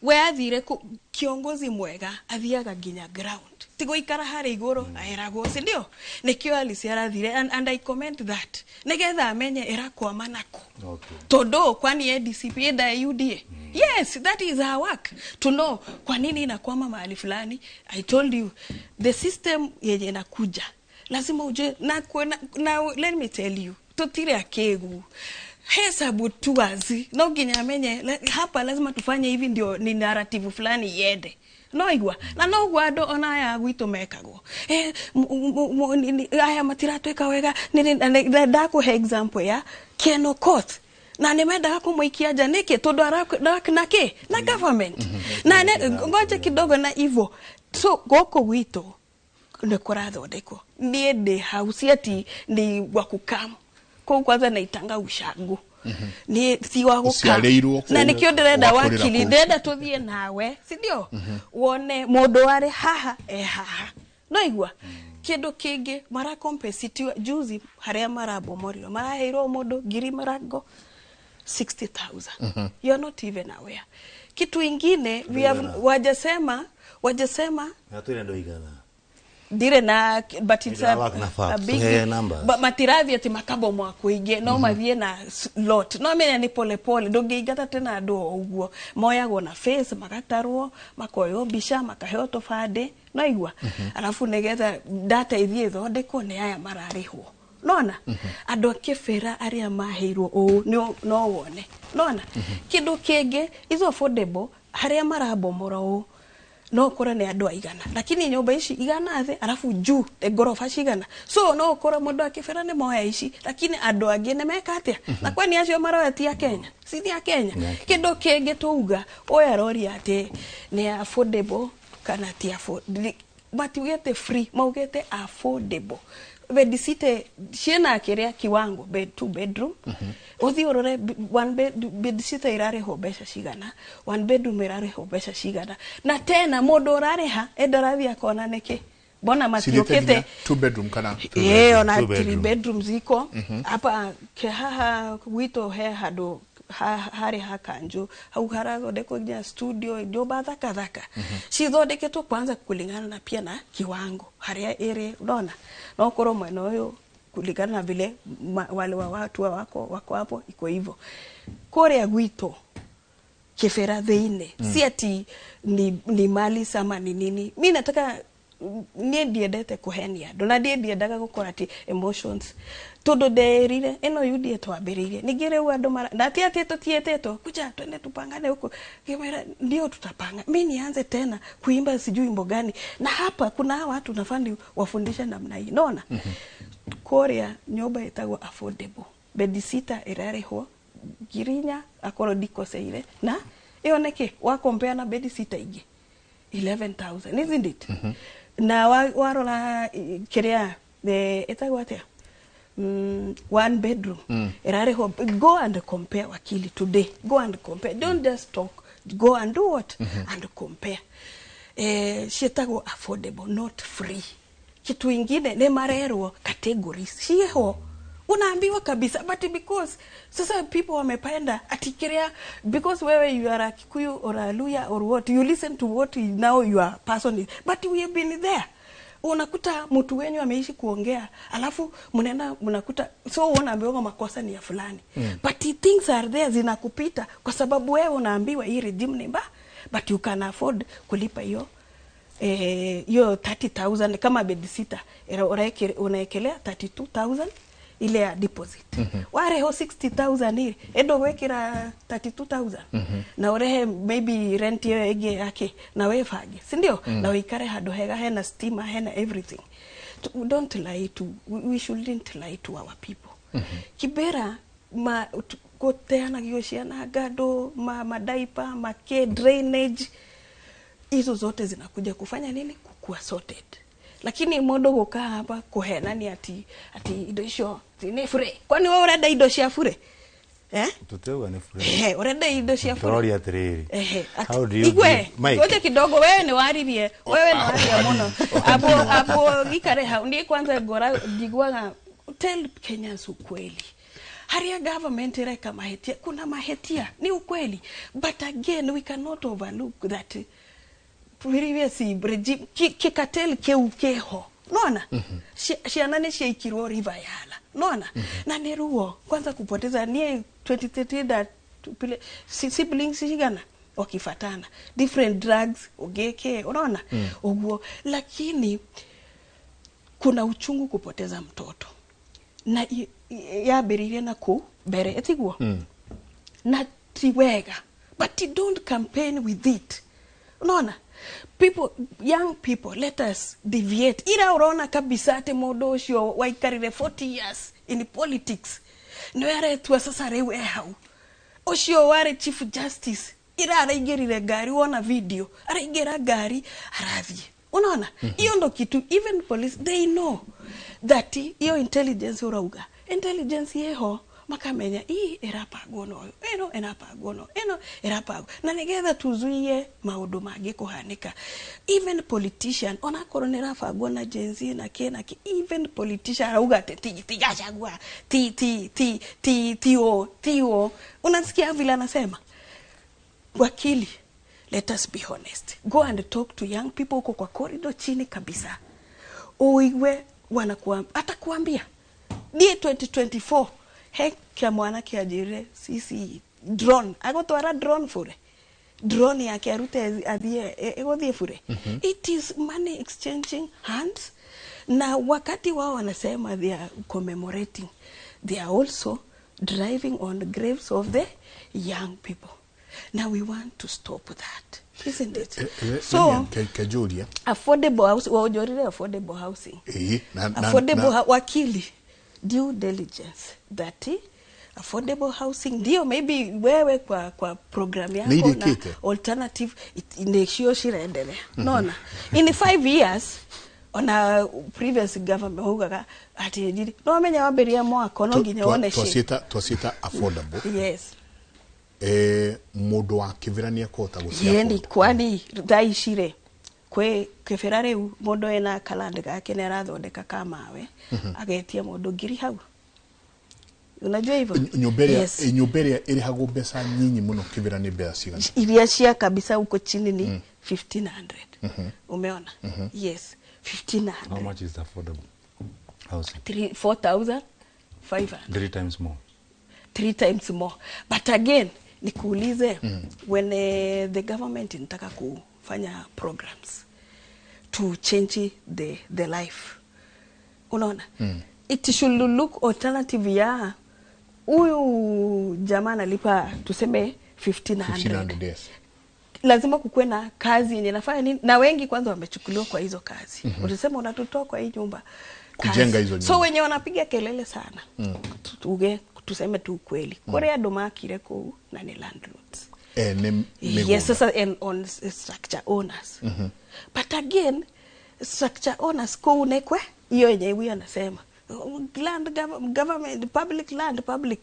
we athire kiongozi mwega athiaga nginya ground tigo ikara hari iguru aheragwo si ndio nikio Alice arathire and I comment that nigetha amenye erakwama nako todo kwani DCP da UDA yes that is our work to know kwa nini inakwama mahali fulani. I told you the system yenye inakuja lazima uje na let me tell you tutire akegu hesabu tu wazi no ginyamenye hapa lazima tufanye hivi ndio ni narrative fulani yende no igwa na no gwado ona ya gwito mekagwo aya matiratweka wega ni ndako he example ya Keno Court na nimenda kumwikia janeke todo nake na government na ngoja kidogo na hivyo so goko gwito ne koratho deko ni de house ati ni wakukam kwa kwanza naitanga ushago ni si wa gukam na nikio ndirenda wakili ndenda tuthie nawe si ndio wone mundu ari haha haha no igwa kindu kingi mara competitive juzi haria marabomorio maraheirwo mundu ngiri marago 60,000 you're not even aware kitu ingine we have wajasema natwenda igana dire na but it's a big but matirathi ati makabo mwako ige no mathie na lot no menya ni pole pole ndungigata tena ndo uguo moyago na face magatarwo makoyo bisha makaheo tofade no igwa alafu negetha data ithie thondeko ne aya mararihwo nona andu akifera aria maheirwo no wone nona kindu kingi izo affordable haria marabomora no kora ne andu aigana lakini nyumba ici igana the alafu juu gorofa cigana so no kora mundu akifera ne moya ici lakini andu angi ne meka atia na kwani acio maroeti ya Kenya si ni ya Kenya kindu kingi tuuga oya rori ate ne affordable kana ti affordable matugete free maugete affordable bedisite shena kiria kiwango bed 2 bedroom othi orore one bedisite irare ho besha cigana one bedroom irare ho besha cigana na tena mundu rareha endarathi akona niki bona matiokete 2 bedroom kana ona 3 bedrooms iko hapa kehaha wito he hado hari hakanjo au harago deko ya studio ndio badhaka cithondeke tu kwanza kulingana na pia na kiwango haria ere unaona no koro mweno yo kulingana na vile wale wa watu wako hapo iko hivyo kore gwito kifera theine si ati ni mali sama ni nini mimi nataka ndiendete kuhenia ndona ndiendaga gukora ati emotions todo derire eno yudie twambiririe nigire wado mara ndati ati tutieteto kuja twende tupangane huko kimera ndio tutapanga mimi nianze tena kuimba sijui wimbo gani na hapa kuna watu nafandi wafundisha namna hii naona Korea nyoba itago affordable bedisita erareho girinya akoro diko seire na ioneke wa compare na bedisita ige 11,000 isn't it na warona kiria itago atia one bedroom erare go and compare wakili today go and compare don't just talk go and do what and compare shitago affordable not free kitu ingine ne marero categories hiyo unaambiwa kabisa but because sasa people wamependa atikiria because wewe you are a Kikuyu or a Luya or what you listen to what now your person is but we have been there unakuta mtu wenyu ameishi kuongea alafu mnakuta so unaambiwa makosa ni ya fulani but things are there zinakupita kwa sababu wewe unaambiwa hii regime ni mbaya but you can afford kulipa hiyo 30,000 kama bedsitter unaekelea 32,000 ile ya deposit ware ho 60,000 ile endo wekira 32,000 na urehe maybe rent yo ege yake na wefage si ndio na wikare hado hega hena stima hena everything don't lie to we shouldn't lie to our people kibera ma goteana gioshana gado madaipa make drainage hizo zote zinakuja kufanya nini kukua sorted lakini modo goka hapa kuhenani ati idosho ni fure kwani wewe urenda idosho fure tutewa ni fure urenda idosho fure torori atiriri how do you igwe ngoja kidogo wewe ni waririe wewe ni waririe mono abo gikare ha ndi kwanza gora digwa tell Kenyans ukweli haria government reka mahetia kuna mahetia ni ukweli but again we cannot overlook that si regime kikatel keukeho nona shianane sheikirwo river yala nona na neruo kwanza kupoteza nie 2013 that siblings shigana wakifatana different drugs ogeke unaona uguo lakini kuna uchungu kupoteza mtoto na yambiririe na ku mbere etiguo na tiwega, but you don't campaign with it. Unaona, people, young people, let us deviate. Ira urona kabisa ate mundu ucio waikarire 40 years in politics no yaretwa sasa rewe hau ucio ware chief justice ira araigirire gari, wona video araigira gari arathie. Unaona, hiyo ndo kitu. Even police, they know that hiyo intelligence urauga, intelligence yeho makamenya hii erapagwo no eno enapagwo no eno erapagwo na nigetha tuzuie maundu mangĩ kuhanika. Even politician ona koronera fagwo na jenzi na kena ki, even politician arauga tigachagua tio unasikia vile anasema wakili. Let us be honest, go and talk to young people uko kwa corridor chini kabisa, uiwe atakuambia die 2024 heka mwana kiajire sisi drone agotwara drone fure drone yake arute athie egothie fure. It is money exchanging hands, na wakati wao wanasema they are commemorating, they are also driving on the graves of the young people. Now we want to stop that, isn't it? So affordable house, affordable housing, affordable wakili, due diligence, that affordable housing ndio maybe wewe kwa program yako na alternative inekishio shiraendelea. Nona in 5 years on a previous government hugaga ati no menya waberia mwako no nginya one shi twasita affordable. Yes. Mundu wa kivirania kota gucia yendi kwani daishire kwe keferare mundu ena kalande gake ne arathondeka kamawe agetia mundu ngiri hau. Unajua hivyo nyumberia iri hago pesa nyinyi muno kivirani bea sigana iria cia kabisa uko chini ni 1500. Umeona? Yes, 1500. How much is affordable housing? 4,500. 3 times more. 3 times more. But again, nikuulize, when the government inataka kufanya programs to change the life, unaona, it should look alternative ya huyu jamaa analipa tuseme 1500. Yes. Lazima kukuwe na kazi yenye nafanya nini, na wengi kwanza wamechukuliwa kwa hizo kazi. Utasema unatutoa kwa hii nyumba kujenga hizo nyumba. So wenye wanapiga kelele sana. Tuseme tu kweli. Korea domakire ko na ni landlords. Yes, sasa and on structure owners. But again, structure owners ko unekwe hiyo yenye huyu anasema land government public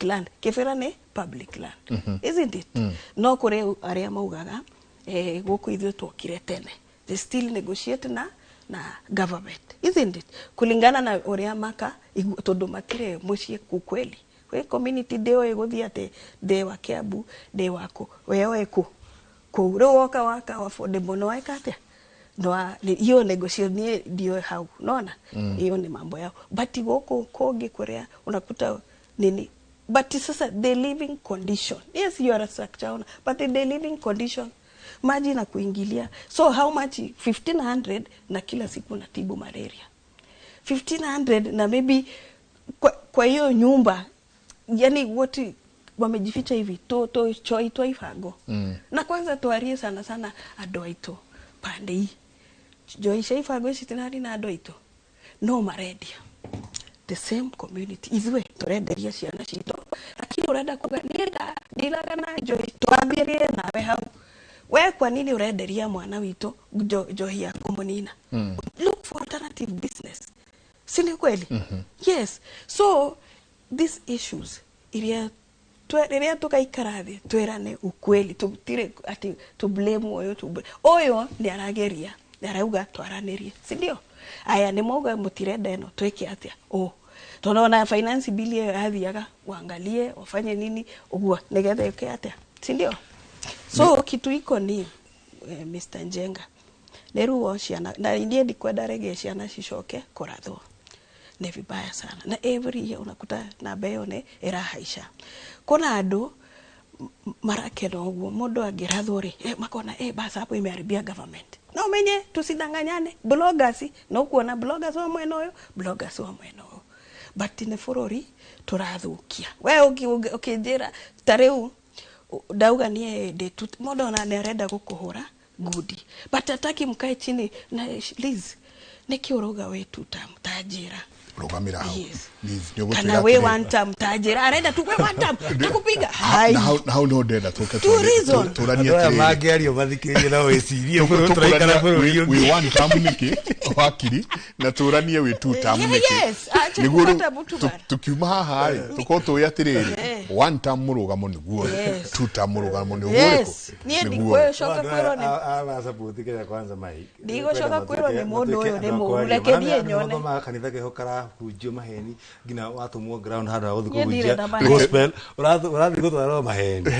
land kefera ne public land. Isn't it? No kore area maugaga goko ithio twokire tene, they still negotiate na government, isn't it? Kulingana na oria maka tondu matire mucie kukweli we community deo egothia te de wa Kiambu de wako wewe ku waka affordable no aikate no hiyo negotiation ndio hau unaona hiyo ni mambo yao, but wako koge korea unakuta nini, but sasa the living condition, yes you are a structure owner, but the living condition maji na kuingilia. So how much? 1500 na kila siku natibu malaria 1500 na maybe kwa hiyo nyumba, yani wote wamejificha hivi to choito ifago na kwanza tuarie sana adoito pande hii joisha ifago sitinari na adoito no maredia the same community izwe torenderia ciana cito lakini urenda kuganiega ndilaga na joito abirie nawe hau we kwa nini urenderia mwana wito johi ya komunina? Look for alternative business, sini kweli? Yes. So these issues iria tukaikarathi twerane ukweli, tubtire ati to blame oyo ni arageria ni arauga twaranirie, si ndio? Aya ni moga mutirenda eno tweke atia tunaona finance bill yathiaga waangalie wafanye nini ugua nigetha yuke atia, si ndio? So kitu iko ni Mr. Njenga neruo ciana na indie ndikwenda rege ciana cicoke kurathwo ni vibaya sana, na every year unakuta na beyo ne irahaisha. Kuna andu marakeno guo mundu angirathwo ri makona basa hapo imeharibia government. Na umenye tusidanganyane, bloggers no kuona bloggers wa mwena uyu, bloggers wa mwena uyu. But ne furori turathukia. We ukijira tareu dauga nie de tut modona ne reda gukuhura gudi. But ataki mkae chini na Liz neki uroga wetu tamtajira. Rogamira hao. Liz kana we one time tajira arenda tu we one time tukupiga. Hai. Na how no deda toka turania kile. Magari obathikije na wecirie buru turaikara buru we one time niki wakiri na turanie we two time niki. Niguru tukiuma haha tukoto yatiriri one time murugamo niguo two time murugamo niguo. Yes. Nie ndikwe shoka kwero ni sabutikira kwanza mai. Ndigo shoka kwero ni mundu uyu ni murekerie nyone. Mama kanitha kehokara hujio maheni gina watu mo ground hada uthu kujia gospel urathi gutwara maheni.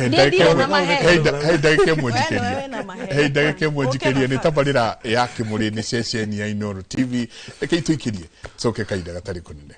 Ndagike mwenjikerie ni tabarira ya Kimuri ni session ya Inooro TV eke tuikirie soke kaida gatari kunene.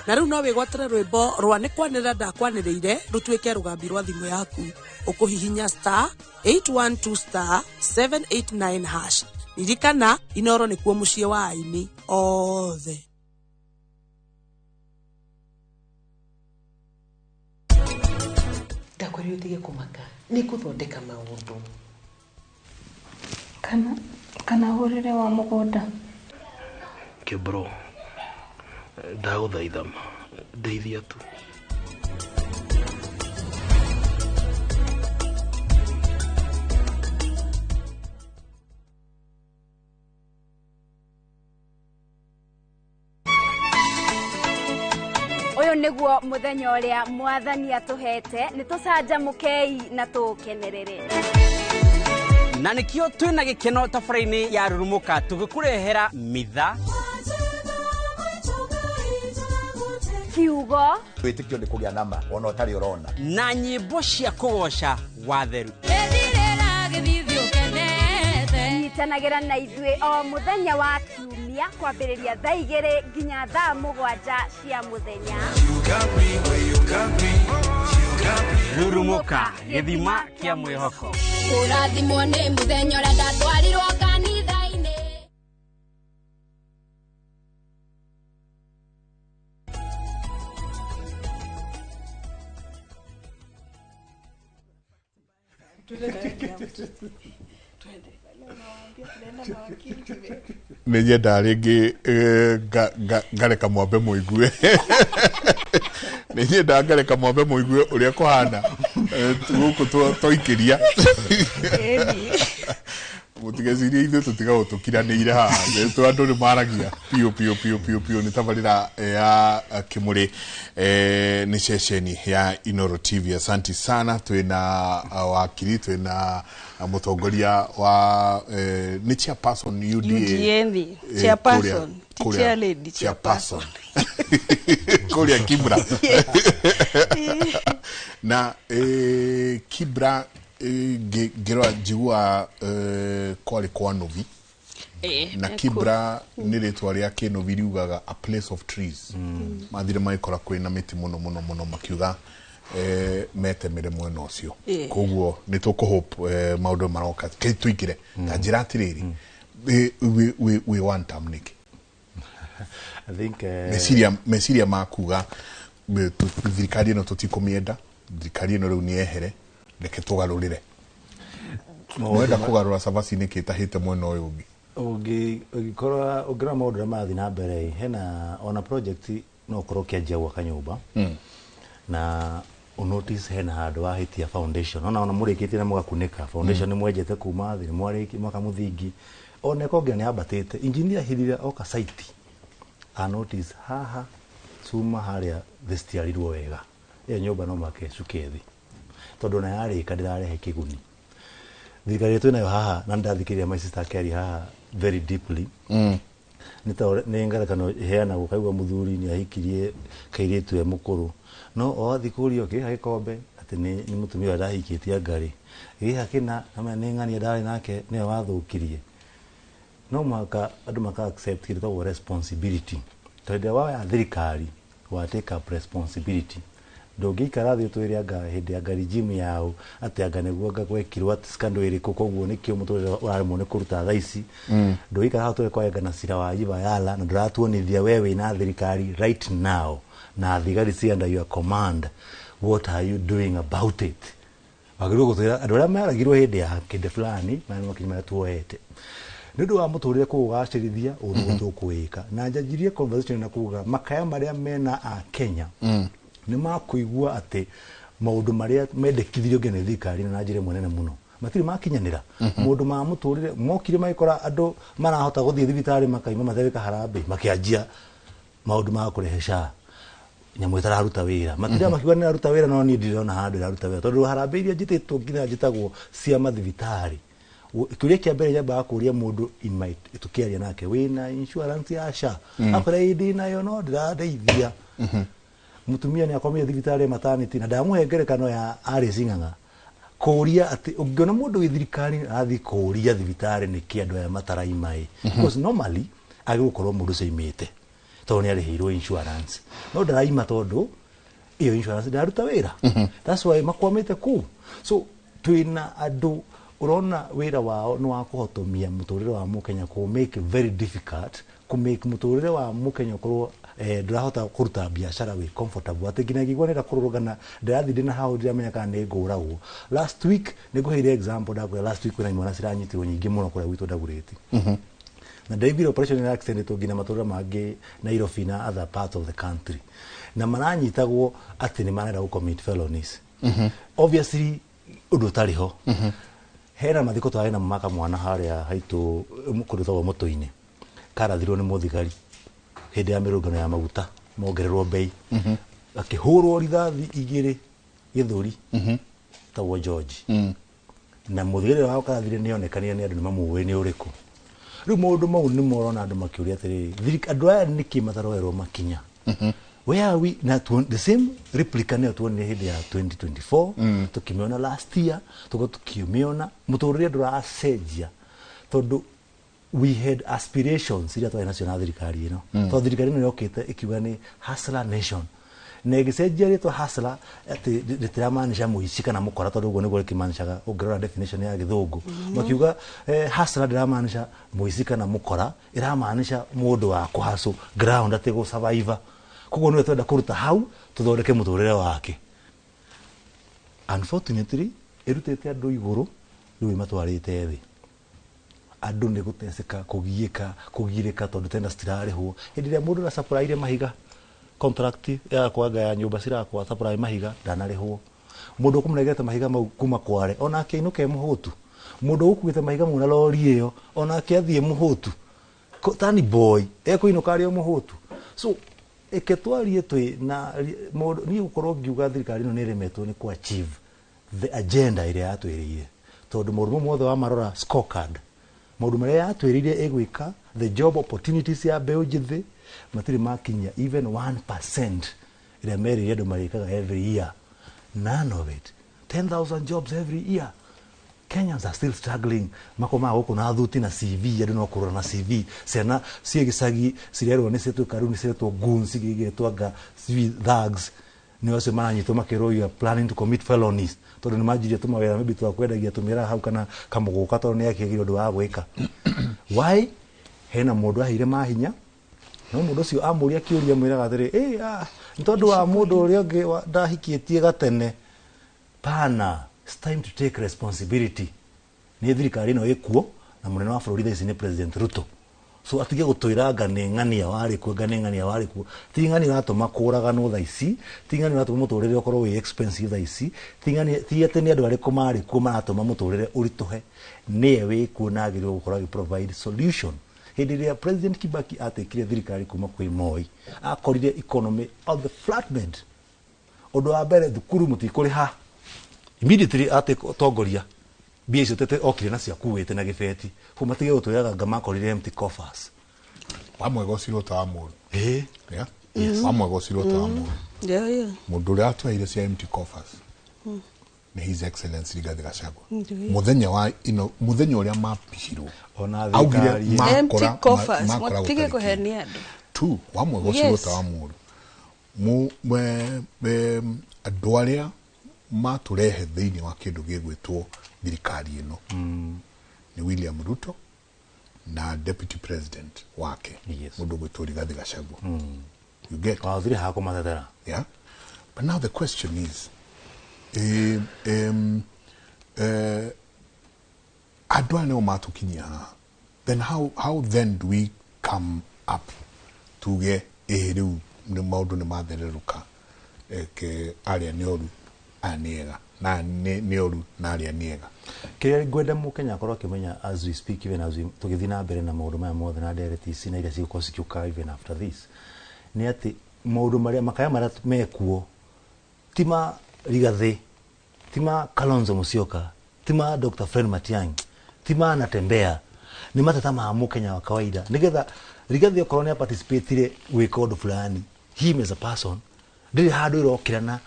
Na riu no wigwatire rwimbo rwa ni kwanira ndakwaniriire rutwike rugambi rwa thimu yaku ukuhihinya *812 *789#. Ririkana Inooro nikuo mucie wa aini othe. Ndakwiri utige kumaka ni kuthondeka maundu kana hurire wa mugunda Kibro ndaguthaitha ndeithia tu. Uyu niguo muthenya uria mwathani atuhete ni tucanjamukei na tukenerere. Na nikio twina gikeno tafaraini ya Rurumuka tugikurehera mitha kiugo witikio ni kugia nama ona utari urona na nyimbo cia kugoca watheru. Nitanagira na ithue o muthenya wa kiumia kwambiriria thaa 2 nginya thaa 7 cia muthenya. Rurumuka githima kia mwihoko. Urathimwo ni muthenya uria ndatwarirwo kanitha-ini. Nije ndaringi ngareka mwambe muigue nije ndareka mwambe muigue uria kuhana guku twikiria mutigecirie ithu tutiga gutukiraniire haha tu andu ni maragia pio ni tabarira ya Kimuri ni session ya Inooro TV. Asante sana. Twina wakiri, twina mutongoria wa ni chairperson UDA chairperson teacher lady chairperson Kuria Kibra na Kibra gero jigua kwali kwa novi na Kibra ni ritwa ria Kinovi riugaga a place of trees. Mathire maikora kwina miti muno makiuga metemere mwena ucio. Koguo ni tukuhope maundu maroka tuikire ta njira atiriri we want time niki. I think mesiria makuga thirikari no tutikumienda, thirikari no riu ni ehere reke tugarurire. Mwenda kugarura sabasi niki tahite mwena uyu ungi ugikorwa ugira maundu mathi na mbere hena ona project no korokia jagwa kanyumba na unotice hena handu wahitia foundation ona murikitie na mugakunika foundation ni mwenjete kuma thi ni mwariki mwaka muthingi ona kongira ni ambatite engineer hirira oka site a notice haha cuma haria thestiarirwo wega e nyumba no make cukethi tondu na yari kadirarehe kiguni thikari tu nayo haha na ndathikiria my sister Kerry haha very deeply ni ngarakano heana gukaigwa muthuri ni ahikirie kairitu e mukuru no o thikurio ki hagikombe ati ni mutumia arahikitie ngari hakina ama ni ngani ndari nake ni wathukirie no maka andu maka accept kile responsibility tondu wa ya thirikari wa take up responsibility ndungikara thi twire anga hindi anga regime yao ati anga neguo anga gwekirwo ati scandal iriku koguo nikio muturire urarimo ni kuruta thaici ndungikara hatu kwa anga na sira wa yiba yala na nduratuonithia wewe na thirikari right now na thigari si under your command what are you doing about it agiro gutira andu aria maragirwo hindi ya kinde fulani na makinya tuoete ndu wa muturire kugacirithia undu tukwika na njajirie conversation na kuga makaya maria mena a Kenya ni makuigua ati maundu maria mendekithirio ngene thikari na njire munene muno matiri makinyanira mundu ma muturire mokire maikora andu marahota guthie thibitari makaima matheweka harambe makianjia maundu ma kurehesha nyamu itararuta wira matiri makiwa ni aruta wira no ni ndirona handu iraruta wira tondu harambe iria njititwo nginya njitagwo cia mathibitari kuria kia mbere nyamba kuria mundu tukiaria nake wina insurance ya SHA akora idi nayo no ndiradeithia mutumia ni akomire thibitari maternity na ndamuhe ngerekano ya Alice Ng'ang'a kuria ati ungiona mundu wi thirikari athi kuria thibitari ni kiandu ya mataraimai because normally agigukorwo mundu ceimite tondu ni arihirwo insurance no ndaraima tondu iyo insurance ndaruta wira that's why makwamite ku so twina andu urona wira wao no akuhotomia muturire wa mukenya ku make very difficult ku make muturire wa mukenya korwo ndirahota kuruta biashara we comfortable ategina gigwanira kururugana ndirathi ndina hao ndiramenya kana ni nguragwo last week niguheire example ndakwa last week na imwana ciranyitirwo nyingi muno kuria gwitu ndagureti na David operation na accident to gina matura mangi Nairobi na other parts of the country na maranyitagwo ati ni manera commit felonies obviously undu tariho hera mathiko twari na maka mwana haria haitu mukuru moto-ini karathirwo ni muthigari hindi ya mirungano ya maguta mongererwo bei akihurwo rithathi igiri githuri tawo George na muthigari wao karathire nionekanire ni andu ni mamuwe ni uriku riu maundu mau ni morona andu makiuria atiri andu aya niki mataroerwo makinya where are we na the same replica ne tuone hindi ya 2024 tukimiona last year tukimiona muturire ndura sejia tondu we had aspirations ira twa national thirikari ino to thirikari no yokite ikiuga ni hustler nation negisejia rito hustler ati ndiramaanisha muici kana mukora tondu ugo niguo kimanishaga ungerora definition ya githungu makiuga hustler ndiramaanisha muici kana mukora iramaanisha mundu wa kuhasu ground ati go survivor kugo no twenda kuruta hau tuthondeke muturire wake unfortunately irutete andu iguru riu matwarite thi andu ni guteseka kugirika tondu tenda stirarihwo hindi ria mundu na supply mahiga contract ya kwaga ya nyumba cirakwa supply mahiga ndanarihwo mundu kumregete mahiga mau kuma kware ona akiinuke muhutu mundu ukuite mahiga mu na lori iyo ona akiathie muhutu tani boy ekuinuka rio muhutu so eketwarie twi na mundu ni ukorwo ngiuga thirikari no niremetwo ni ku achieve the agenda ile yatwirire tondu murumu mothe wa marora scorecard maundu maria yatwirire egwika the job opportunities ya mbeu njithi matiri makinya even 1% ile meri yedo marikaga every year none of it 10,000 jobs every year Kenyans are still struggling makoma huko na thuti na CV yadu no kurora na CV sena ciegisagi cirerwo ni setu karuni setu gunsi gigetwaga CV thugs ni wase maranyitwo makero you are planning to commit felonies tondu ni majirie tumawera maybe twakwendagia tumira hau kana kamuguka tondu ni yakigire undu wa gwika why hena mundu ahire mahinya no mundu cio amuria kiuria mwiraga atiri ntondu wa mundu uria ungi ndahikitie gatene pana it's time to take responsibility ni thirikari no ikuo na munene wa bururi thaici ni President Ruto so atige gutwiranga ni ng'ania wari ku ng'ania wari ku ti ng'ania ratuma kuraga no thaici ti ng'ania ratuma muturire ukorwo wi expensive thaici ti ng'ania ti ate ni andu ari ku mari ku maratuma muturire urituhe niye wi ku nagirwo gukora gi provide solution hindi ya President Kibaki atekire thirikari kuma kwi Moi akorire economy on the flatbed odo abere thukuru mutikuri ha immediately tongoria bia icio tete okire na cia kuwete na gibeti kuma tige gutwiraga ngama korire empty coffers wamwe gociro ta amuru yeah yes wamwe gociro ta amuru yeah mundu ria atwaire cia empty coffers ni His Excellency Rigathi Gachagua muthenya wa ino muthenya uria mapishirwo ona thikari empty coffers mutige kuhenia andu tu wamwe gociro ta amuru andu aria maturehe thiini wa kindu gigwitwo thirikari ino ni William Ruto na Deputy President wake mundu gwitwo Rigathi Gachagua you get thiri hako matetera yeah but now the question is adwane o matukinya then how then do we come up to get riu ni maundu ni mathereruka ke aria nioru aniega na nioru na aria niega kire gwenda mu Kenya korwo kimenya as we speak even as we tugithina mbere na maundu maya mothe na direct na iria cigukorwo cikiuka even after this ni ati maundu maria makaya maria mekuo tima Rigathi tima Kalonzo Musyoka tima Dr. Fred Matiang'i tima Natembea ni matata ma mu Kenya wa kawaida nigetha Rigathi okorwo ni participate gwika undu fulani him as a person ndiri handu irokirana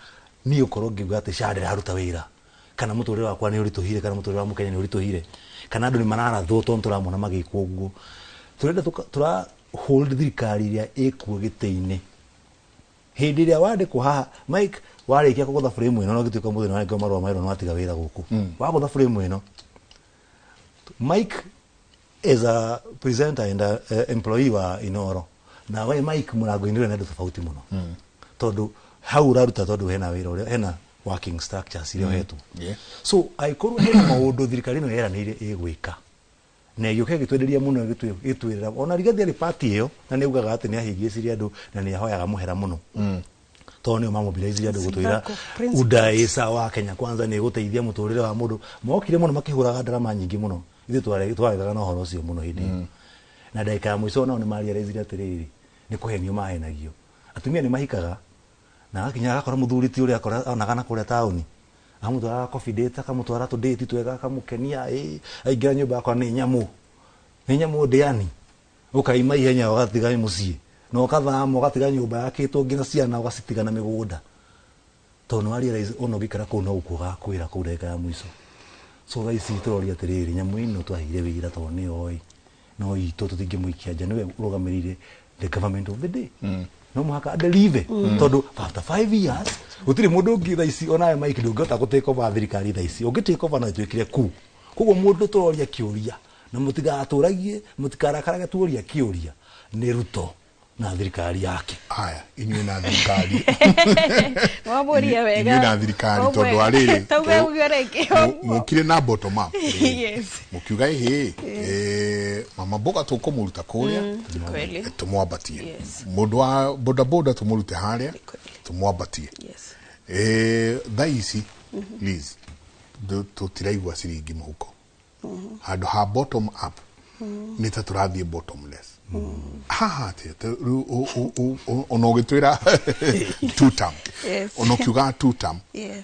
ni ukorwo ngiuga ati shadira haruta wira kana muturire wakwa ni urituhire kana muturire wa Mukenya ni urituhire kana andu ni manara thuto nturamona magikwo uguo turenda tura hold thirikari iria ikuo giteini hindi iria wandikwo haha Mike warikia kugutha frame ino no gituika muthenya wa marwa mairo no atiga wira guku wagutha frame ino Mike is a presenter and employee wa Inoro na we Mike murango indire na tofauti muno tondu hau raruta tondu hena wira uri hena working structures irio hetu so aikuru hena maundu thirikari no era ni igwika na yuke gitwenderia muno gitwirira ona Rigathi ari party iyo na ni ugaga ati ni ahigiciria andu na ni ahoyaga muhera muno to ni mamobilize andu gutwira udaisa wa Kenya kwanza ni guteithia muturire wa mundu mokire muno makihuraga drama nyingi muno ithu twagaga no horo ucio muno hindi na ndaika ya mwiso na ni maria reziria atiriri ni kuhenio mahenagio atumia ni mahikaga na akinya akora muthuri ti uri akora onagana kuria tauni amutwara coffee date akamutwara to date twega akamukenia aingira nyumba akora ni nyamu ndiani ukaima ihenya wagatiga mucii no kathamo gatiga nyumba yake to ngina ciana ugacitigana migunda tono ari rais ono gikara ko no ukuga kwira ku ndeka ya mwiso so raisi turori atiriri nyamu ino twahire wira to ni oi no ito tutingimuikia nja niwe urugamirire the government of the day no muhaka deliver tondu after 5 years utiri mundu ngi raisi onaye Mike ndungota guteka over thirikari raisi ungiteka over no twikire ku kugo mundu turoria kiuria na mutigaturagie mutikarakaraga tuoria kiuria ni Ruto na thirikari yake aya inyu na thirikari waboria wega inyu na thirikari tondu ariri mukire na bottom up yes mukiuga mama boga tukumuruta kuria tumwabatie mundu wa boda boda tumurute haria tumwabatie thaisi please tutiraigua ciringi muhuko handu ha bottom up nita turathie bottomless haha te ono gitwira two term ono kiuga two term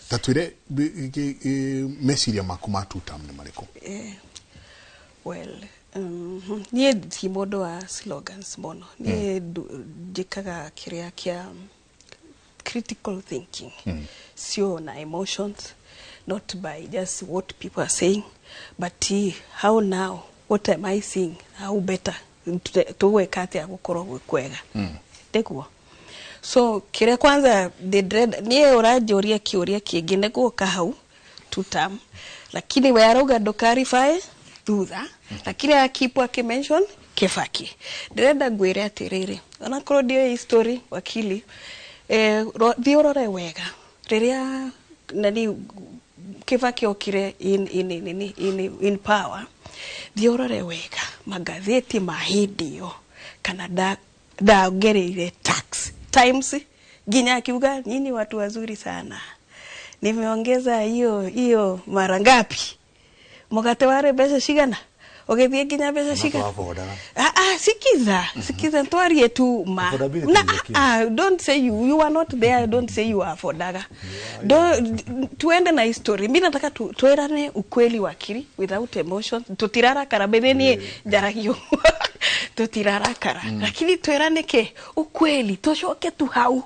tatwire mesiria makuma two term ni mariko well nie ti modo wa slogans mono nie jikaga kiria kia critical thinking sio na emotions not by just what people are saying but how now what am I seeing how better tuwe kati ya gukoro kwega tekuo so kire kwanza the dread nie urajoria kiuria kingine guka hau tutam lakini wayaroga dokarifae thutha lakini akipo akimention Kibaki ndrenda ngwire atiriri ona krodio history wakili thiorore wega riria nani Kibaki okire in power thiorore wega magatheti mahindio kana daongereire tax times ginya akiuga nyinyi watu wazuri sana nimeongeza hiyo mara ngapi mugate ware pesa shigana ogethie nginya mbeca ciga sikiza twarie tu ma na don't say you are not there, don't say you are affordaga. Tuende na history. Mimi nataka tuerane ukweli wakiri without emotion. Tutirara karabeni jaragio. Tutirara kara. Lakini tuerane ke ukweli toshoke tu hau.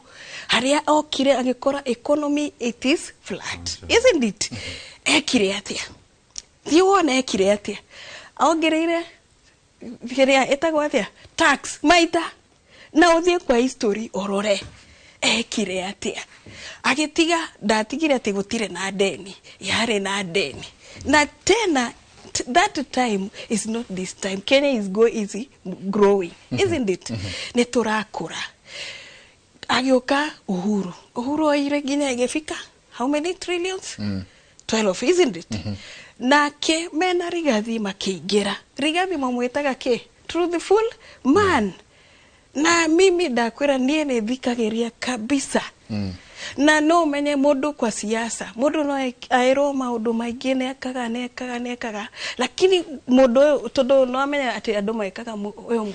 Haria okire agikora economy it is flat. Isn't it? Ekire atia. Thiwone ekire atia. Aongereire geria etagwa atia tax maita na uthie kwa history orore ekire atia agitiga ndatigire ati gutire na deni yare na deni na tena that time is not this time. Kenya is growing, isn't it? Ni turakura agioka uhuru oire ginya igefika how many trillions? 12, isn't it? Na ke mena Rigathi makiingira. Rigathi mamwetaga ke truthful man. Na mimi ndakwira nie ne thikageria kabisa. Na no menye mundu kwa siasa. Mundu no aero maundu maingi nekaga. Lakini mundu todo no amenya ati andu maikaga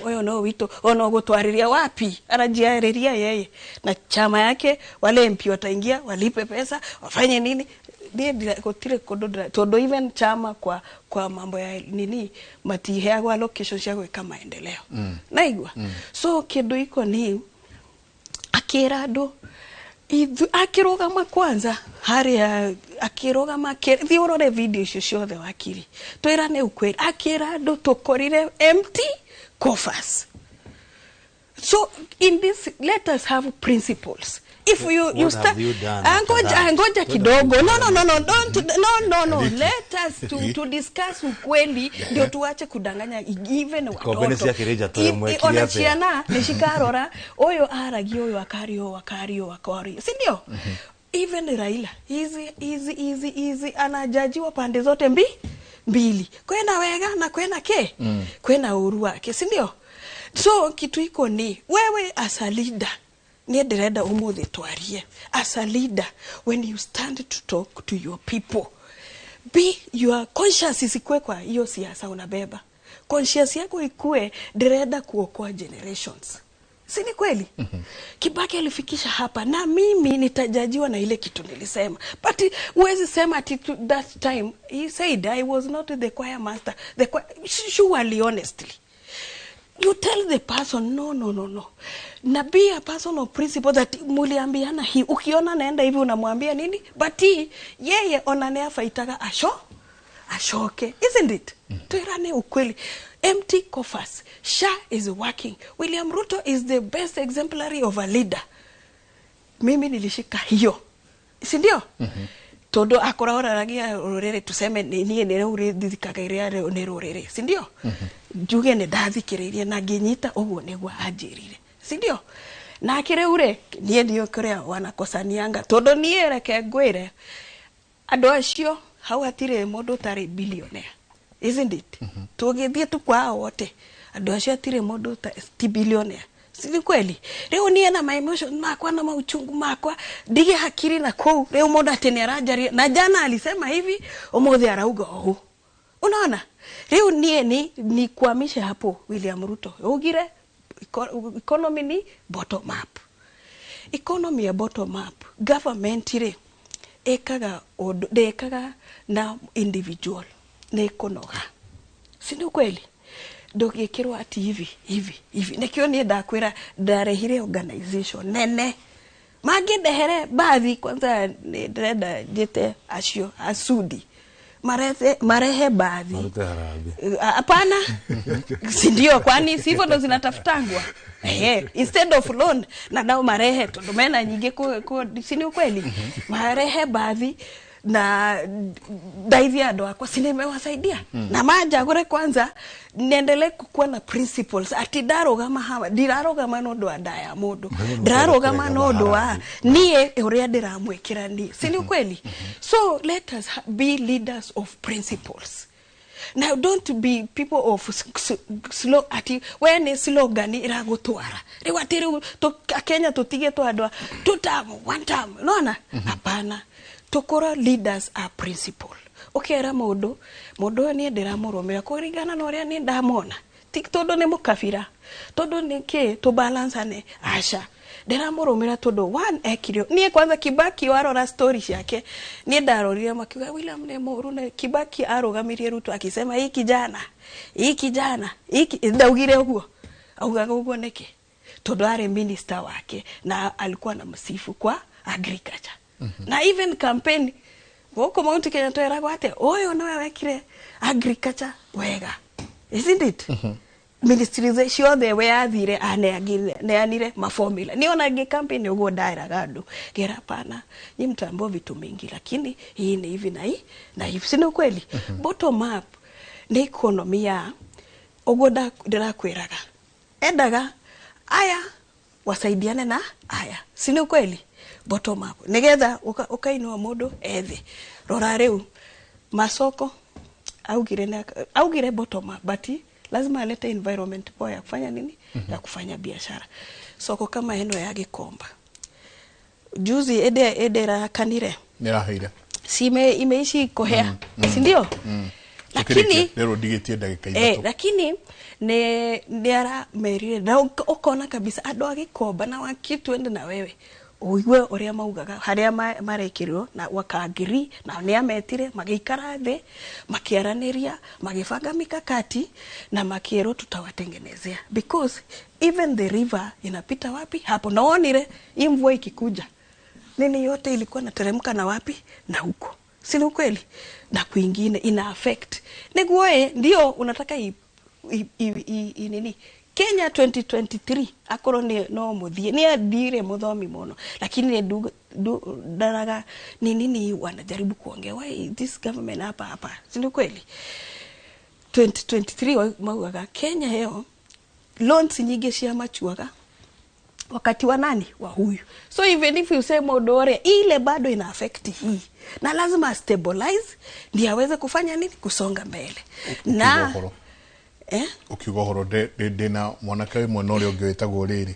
oyo no wito ono gutwariria wapi arajiariria yeye na chama yake wale MP wataingia walipe pesa wafanye nini. Ndiye gutire kondo todo even chama kwa mambo ya nini matiheagwa location cia gwika maendeleo naigwa so kindu iko ni akira andu akirogama kwanza haria akirogama thiorore video icio ciothe wakiri twirane ukweli akira andu tukorire empty coffers. So in this, let us have principles. If you start angoja kidogo no let us to discuss ukweli ndio tuache kudanganya even watoto onachiana nishikarora oyo aragi oyo akari si ndio even Raila easy anajajiwa pande zote mbili kwenda wega na kwenda ke kwenda uru wake si ndio. So kitu iko ni wewe as a leader nie dereda umuthi twarie as a leader when you stand to talk to your people be your conscious isikwe kwa hiyo siasa unabeba conscious yako ikue dereda kuokoa generations. Si ni kweli? Kibaki alifikisha hapa na mimi nitajajiwa na ile kitu nilisema. But uwezi sema ati that time he said I was not the choir master. Surely honestly you tell the person no na be a person of principle that muliambiana hii ukiona naenda hivi unamwambia nini but yeye onanea faitaga ashoke isn't it? Tuirane ukweli. Empty coffers. SHA is working. William Ruto is the best exemplary of a leader. Mimi nilishika hiyo si ndio? Todo akoraora ragia rorere tuseme niye nere uri dithikagairia ne rorere si ndio? Juge ne dathikiriria na nginyita uguo negwa anjirire si ndio? Na kire ure niye ndio korea wanakosanianga todo niye reke ngwire andu acio hau atire mundu tari billionaire isn't it? Tugithie tu kwa wote andu acio atire mundu ta billionaire si kweli. Leo niye na my emotion makwa na mauchungu makwa dige hakiri na kou leo mundu atene arajari na jana alisema hivi umuthi arauga ohu. Unaona? Leo niye ni kuamisha hapo William Ruto ugire economy ni bottom up. Economy ya bottom up government ile ekaga na individual na ikonoga si ni kweli ndogikirwa ati hivi nekio ni ndakwira ndarehire organization nene magedehere baadhi kwanza ndenda jete acio asudi marehe baadhi hapana si ndio kwani sivyo ndo zinatafutangwa instead of loan na nao marehe tundomena nyingi si ni kweli marehe baadhi na daivia ndo kwa sinema wasaidia na maja gore kwanza niendelee kukuwa na principles ati darogama hawa dirarogama no ndo adaya modo dararogama no ndo niye uria ndiramwekira ni si ni kweli. So let us be leaders of principles. Now don't be people of slow ati when slogan iragutwara riwatiri to Kenya tutige to adwa two term one term nona hapana. Tokora leaders are principle. ukera mundu ni ndiramurumira kuringana na uria ni ndamona tiktodo ne mukafira todo niki to balance ane asha ndiramurumira todo one ekirio nie kwanza Kibaki warora story yake nie ndarorire makiuga William ne muru ne Kibaki arugamirie Ruto akisema hii kijana ndaugire huo augaga huo niki todo are minister wake na alikuwa na msifu kwa agriculture na even campaign woko Mount Kenya toera gwate oyo no wekire agriculture wega isn't it ministries ciothe we athire aneanire maformula niona ngi campaign ugo daira gadu gera pana ni mtambo vitu mingi lakini hii ni hivi na hivi sino kweli bottom up ni economy ya ugo dira kwiraga endaga aya wasaidiane na aya sino kweli bottom up nigetha ukainua mundu ethi rora riu masoko augire bottom up but lazima alete environment poa ya kufanya nini ya kufanya biashara soko kama eno ya Gikomba juzi edera kanire nirahaira sime imeishi kohea si ndio lakini lero digetie dakika 3 lakini ne ara merire na ukona kabisa ado a Gikomba na wakitu ende na wewe uigwe uria maugaga haria marekirwo na wakagiri na ni ametire magikara the makiaraniria magifanga mikakati na makiero tutawatengenezea because even the river inapita wapi hapo naonire imvua ikikuja nini yote ilikuwa nateremka na wapi na huko si kweli na kwingine ina affect niguoe ndio unataka nini Kenya 2023 akoro no muthie ni adire muthomi muno lakini daraga nini wanajaribu kuongea why this government hapa si kweli 2023 mauaga Kenya heo loans nyingi cia machuaga wakati wa nani wa huyu so even if you say modore ile bado ina affect hii na lazima stabilize ndio aweze kufanya nini kusonga mbele na ukiuga horo de na mwanake mwana ule ungewetagwo riri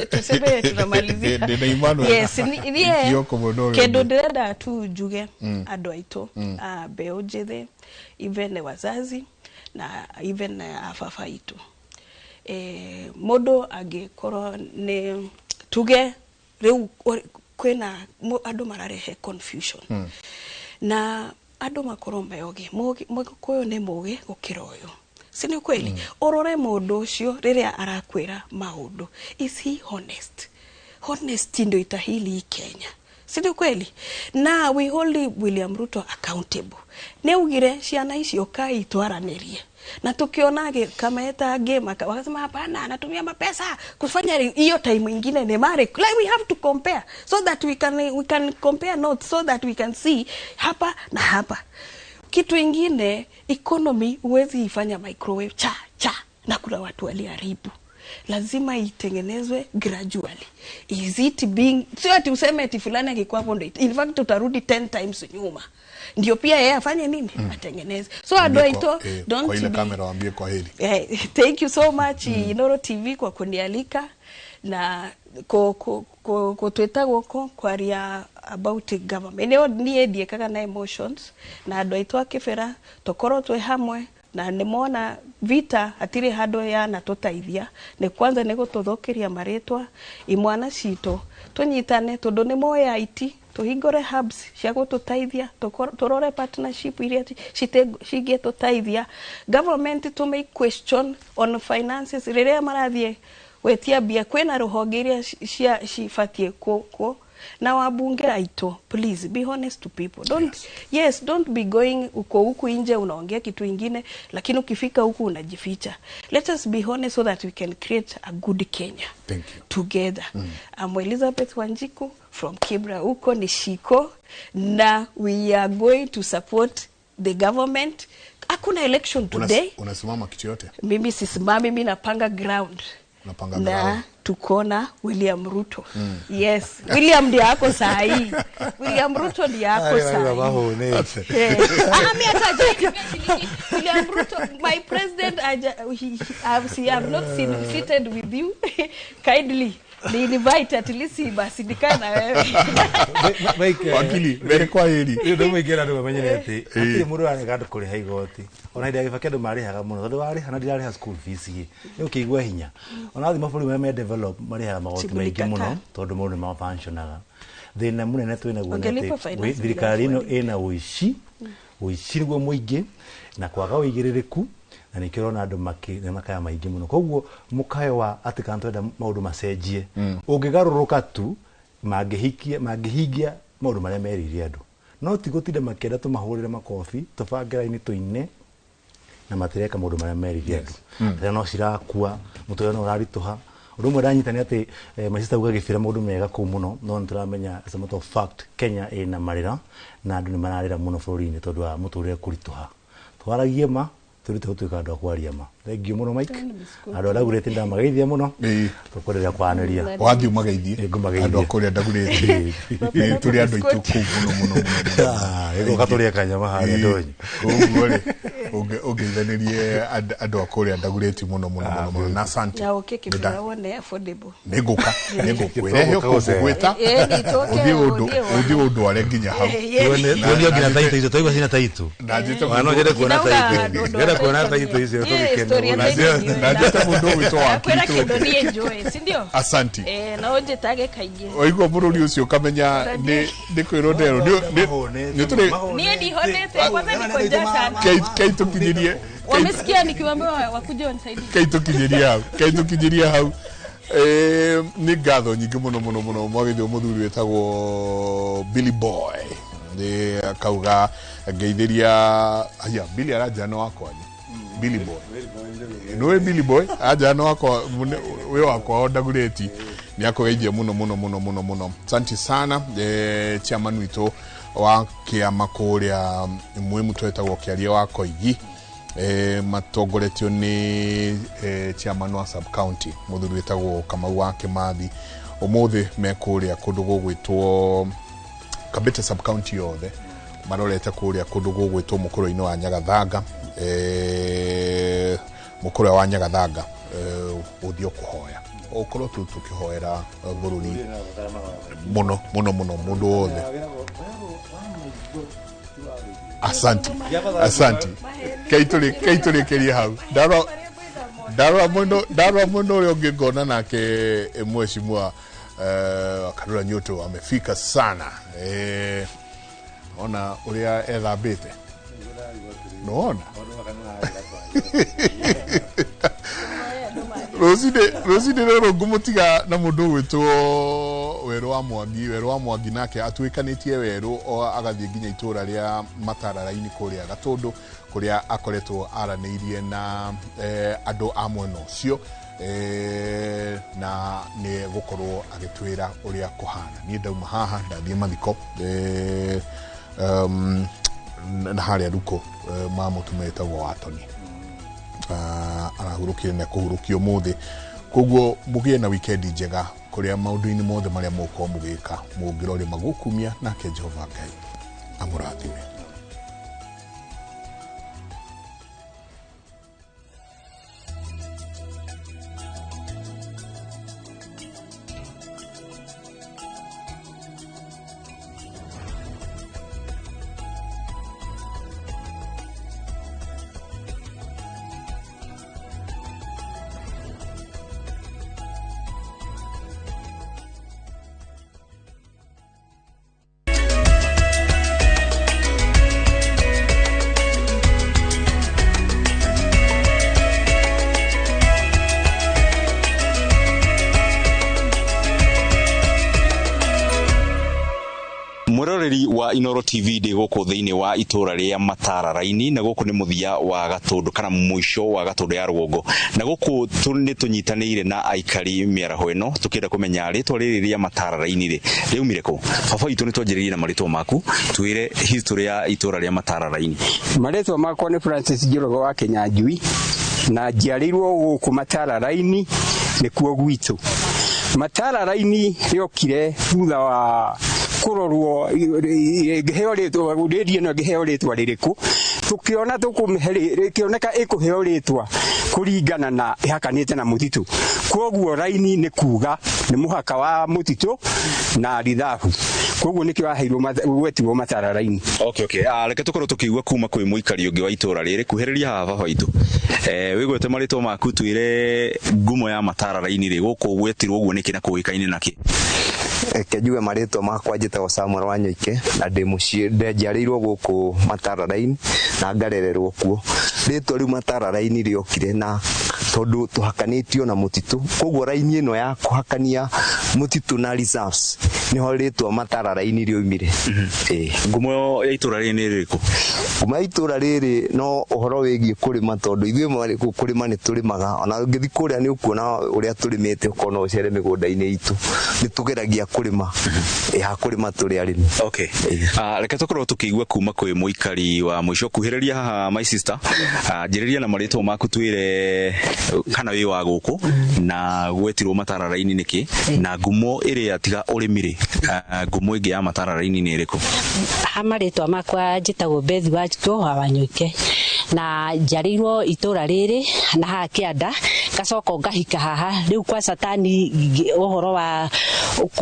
tuseme tunamalizia yes ni kedo ndenda tu juge ando aito beo jethe even wazazi na even afafa itu modo agekoro ne tuge reu kwena ando mararehe confusion na ando makoromba yogi moyo ne moge gukiroyo sini kweli orore mundu ucio riria arakwira maundu is he honest ndio itahili Kenya sini kweli na we hold William Ruto accountable ne ugire ciana icio kai twaranirie na tukionage kama eta game wakasema hapana anatumia mapesa kufanya hiyo time nyingine ne mare like we have to compare so that we can compare notes so that we can see hapa na hapa kitu kingine economy uwezi ifanya microwave cha na kuna watu waliharibu lazima itengenezwe gradually is it being sio ati useme ati fulani akikuwa hapo ndio in fact utarudi 10 times nyuma ndio pia yeye afanye nini atengeneze so adoito don't kwa ile kamera waambie kwa hili thank you so much Inoro TV kwa kunialika na ko tweta goko kwaria about government ni edie kaga na emotions na adoito akifera tokoro twe hamwe na nimona vita atire hado ya na totaithia ne kwanza nego tuthokeria maretwa imwana cito tunyitane tondu ni moya iti tuhingore hubs cia gututaithia turore partnership iria cigie tutaithia government to make question on finances riria marathie wetia bia kwena ruhonge iria cifatie ko na wabunge aito please be honest to people don't be going huku nje unaongea kitu kingine lakini ukifika huku unajificha let us be honest so that we can create a good Kenya together I'm Elizabeth Wanjiku from Kibra huko ni Shiko na we are going to support the government hakuna election today unasimama kitu yote mimi sisimami mimi napanga ground na tukona William Ruto. Yes, William ndiye ako sahi. William Ruto ndiye ako sahi. William Ruto, my president, I have not seated with you. Kindly ni invite at least basi nikana wewe. Wakili, mbele kwa hili. Ndio mwigera ndio bamenyerete. Ati muri ane gadu kuri haigoti. Ona ndia gifake mari haga muno. Tondu wari hana ndia ha school fees gi. Ni ukigwa hinya. Ona athi maburi me develop mari haga magoti maingi muno tondu mundu ma functionaga. Thina munene twina guonete. Thirikari ino ina uishi. Uishi niguo muingi na kwaga uigirireku. Na nikirona andu makaya maingi muno koguo mukayo wa atikanto enda maundu macenjie ungigaruruka tu mangihigia maundu maria merire andu no tigutinde makenda tumahurire makofi tubangira ini tuine na matireka maundu maria merire andu no cirakua mutoyo no urarituha undu mwe ranyitani ati masista uga gifira maundu mega ku muno no nturamenya as a matter of fact Kenya ina marira na andu ni mararira muno bururi-ini tondu wa muturire kurituha twaragie ma turite gutuika andu akwaria ma thank you muno Mike andu ndagurite ndamageithia muno tukorera kwaniria wathi umageithie andu akuria ndagurite turi andu ituku muno ego katuria kanyama hari ndonyi ugeithanirie andu akuria ndagurite muno na asante ya okeke bila wone affordable neguka werehe kugweta uthi undu are nginya hau ndio nginya taito hizo toigwa sina taito wana jere kuona taito kuona taito hizo najeta mundu wito wa kitu ni enjoy si ndio asante na onje tage kaige oigwa bururi ucio kamenya ni kwirondero ni tuli ni ndi honete kwanza niko jasa kaito kinyirie wamesikia nikiwaambia wakuje wanisaidie kaito kinyirie hau ni gatho nyingi muno mwagithio muthuri wetagwo Billy Boy ni akauga ngeithiria aya Billy arajana wakwa Billy Boy no Billy Boy ajana wakwa we wakwa ndagureti ni akogeithia muno asante sana chairman wito wa kiama kuria muhimu twetagwo kiaria wa Koigi matongoretio ni chairman wa sub county muthuri wetagwo Kamau wa Kimathi umuthi mekuria kundu gugwitwo Kabete sub county yothe marorete kuria kundu gugwitwo mukuru-ini wa Nyagathanga mukuru wa Nyagathanga uthio kuhoya okorwo tukihoera bururi muno mundu wothe asante kaituri keria hau darwa muno ule ungegona nake mheshimiwa Karura Nyoto amefika sana ona uria ethambite noona Roside rero ngumutiga na mundu witwo Weru wa Mwangi nake atwikanitie Weru agathie nginya itura ria Matararaini kuria Gatundu kuria akoretwo araneirie na andu a mwena ucio na ni gukorwo agitwira uria kuhana ni ndauma haha ndathie mathiko na haria ruko mamutumetagwo Watoni arahurukire na kuhurukio muthi koguo mugie na weekend njega kuria maundu-ini mothe maria muko mugika mungirori magukumia nake Jehova Ngai amurathime. wa Inoro TV de goko thiini wa itura ria Matararaini na goko ni muthia wa Gatundu kana mwisho wa Gatundu ya Rwongo na goko ni tunyitanire na aikari miaraho eno tukira kumenya ritwa riri ria Matararaini ri riumire ku baba itu ni twanjiririe na marito maku twire history ya itura ria Matararaini. Marito makwa ni Francis Njoroge wa Kinyanjui na njiarirwo guku Matararaini ni kuo gwitu Matara raini yokire thutha wa kurorwo ngeheo ritwa radio no ngeheo ritwa ririku tukiona tukumiheri kioneka ikuheo ritwa kuringana na ihakanite na mutitu koguo raini ni kuga ni muhaka wa mutitu na rithabu koguo nikio aheirwo gwetirwo Matara raini. Okay reke tukorwo tukiigua kuma kwi muikari ungi wa itura riri kuhiriria haha baba itu wigwete maritwa maku twire ngumo ya Matara raini ri guku gwetirwo uguo niki na kuikaine naki Kejue maritwa makwa njitagwo Samuel Wanyoike na ndi mucii ndenjarirwo guku Matara raini na ngarererwo kuo ritwa riu Matara raini riokire na tondu tuhakanitio na mutitu koguo raini ino ya kuhakania mutitu na reserves niho ritwa Matara raini rioimire. Ngumo ya itura riri ni ririku? Ngumo ya itura riri no uhoro wigie kurima tondu ithuĩ kurima ni turimaga ona ngithi kuria ni ukuona uria turimite ukona ucere migunda-ini itu ni tugeragia kurima ya kurima turi arimi. Okay reke tukorwo tukiigua kuma kwi muikari wa mwisho kuhiriria haha my sister njiriria na maritwa maku twire kana wi wa guku na gwetirwo Matara raini niki na ngumo iria tiga urimire ngumo ingi ya Matara raini ni iriku? Amaritwa makwa njitagwo Bethi wa Wanyoike na njarirwo itura riri na ha kianda gacoka ngahika haha riu kwa satani uhoro wa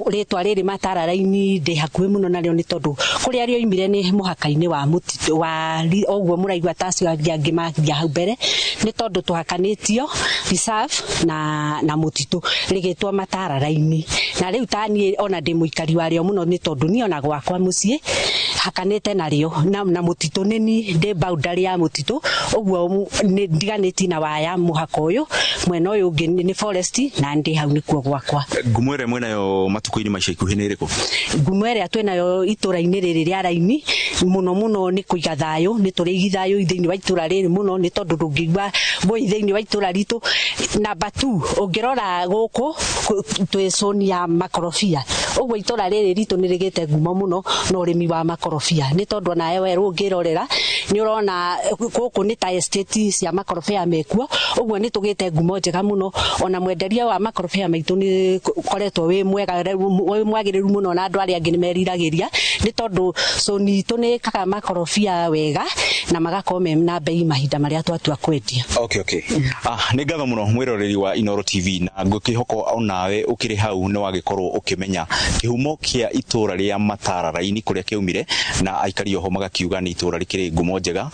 ritwa riri Matara raini ndi hakuhi muno nario ni tondu kuria rio imire ni muhaka-ini wa mutitu wa oguo muraigwa tacio angi mathia hau mbere ni tondu tuhakanitio reserve na mutitu rigitwa Matara raini na riu tani ona ndi muikari wario muno ni tondu ni ona gwakwa mucii hakanite nario na mutitu nini ndi boundary ya mutitu oguo ni ndiganiti na waya muhaka uyu mwena uyu ungi ni forest na ndi hau nikuo gwakwa. Ngumo ire mwena yo matuko-ini maisha ikuhi ni iriku? Ngumo ire twenayo itura-ini riri ria raini muno ni kuiga thayu ni turi thayu thiini wa itura riri muno ni tondu ndungigwa boi thiini wa itura ritu. Number 2 ungirora guku twi zone ya makorofia oguo itura riri ritu ni rigite ngumo muno no urimi wa makorofia ni tondu nae weru ungirorera ni urona guku ni ta estate cia makorofia mekuo oguo ni tugite ngumo njega muno ona mwenderia wa makorofia maitu ni koretwo wi mwega mwagiriru muno na andu aria angi ni meriragiria ni tondu zone itu ni kaka makorofia wega na magakorwo na bei mahinda maria twatua kwendia. Okay ni ngatho muno mwiroreri wa Inoro TV na ngukihoko onawe ukiri hau ni wagikorwo ukimenya kihumo kia itura ria Matara raini kuria kiumire na aikari oho magakiuga ni itura rikiri ngumo njega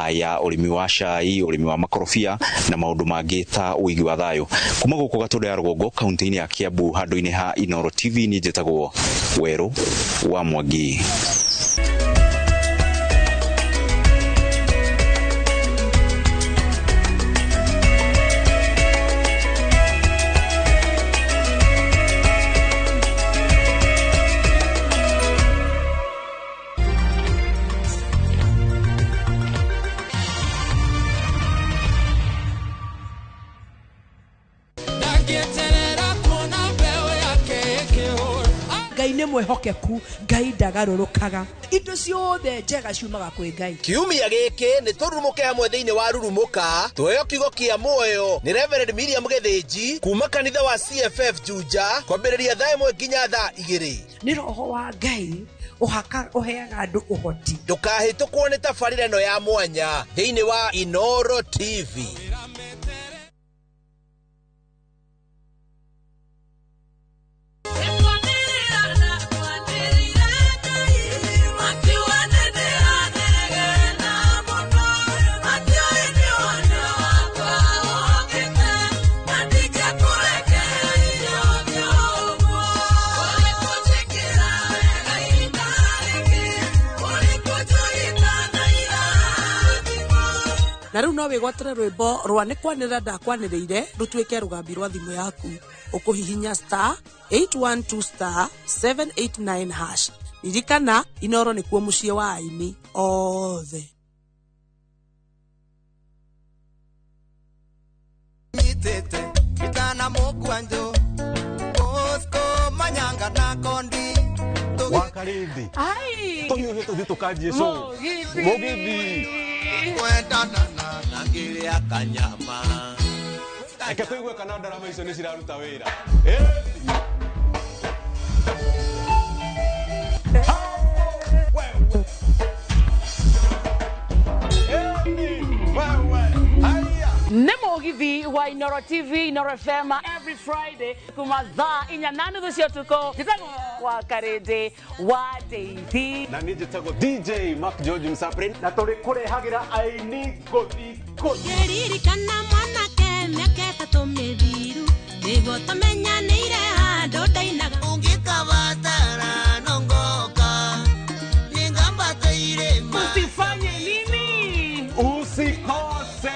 ya urimi wa cai urimi wa makorofia na maundu mangi ta uigi wa thayu kuma guku Gatundu ya Rugongo kaunti-ini ya Kiambu handu-ini ha Inoro TV ni njitagwo Weru wa Mwangi. Ngai mwehokeku Ngai ndagarurukaga indo ciothe njega ciumaga kwi Ngai. Kiumia giki ni turumuke hamwe thiini wa rurumuka tuheyo kiugo kia muoyo ni Reverend Miriam Gethinji kuma kanitha wa CFF Juja kwambiriria thaa 1 nginya thaa 2. Ni roho wa Ngai uheaga andu uhoti. Ndukahitukwo ni tabarĩra ĩno ya mwanya thiini wa Inoro TV. Na riu no wigwatire rwimbo rwa ni kwanira ndakwaniriire rutwike rugambi rwa thimu yaku ukuhihinya *812 *789#. Ririkana Inoro nikuo mucii wa aini othe. Nyitete kitana mukwanjo Bosco Manyanga na Kondi Wakarindi tuhiuhe tuthi tukajie so mugithi kwendana na ngiri ya kanyama Eke tuigue kana ndarama icio ni ciraruta wira. Nemo givi wa Inoro TV, Inoro FM every Friday kumaza inyananu dusio tuko jitago wa karede wa Daisy na ni jitago DJ Mark George Msaprin na tore kore hagira aini gothi yeriri kana mwana ke meke tatumibiru nigo tamenya nire hando dainaga ungikabatara nongoka ningamba teire ma usifanye nini usikose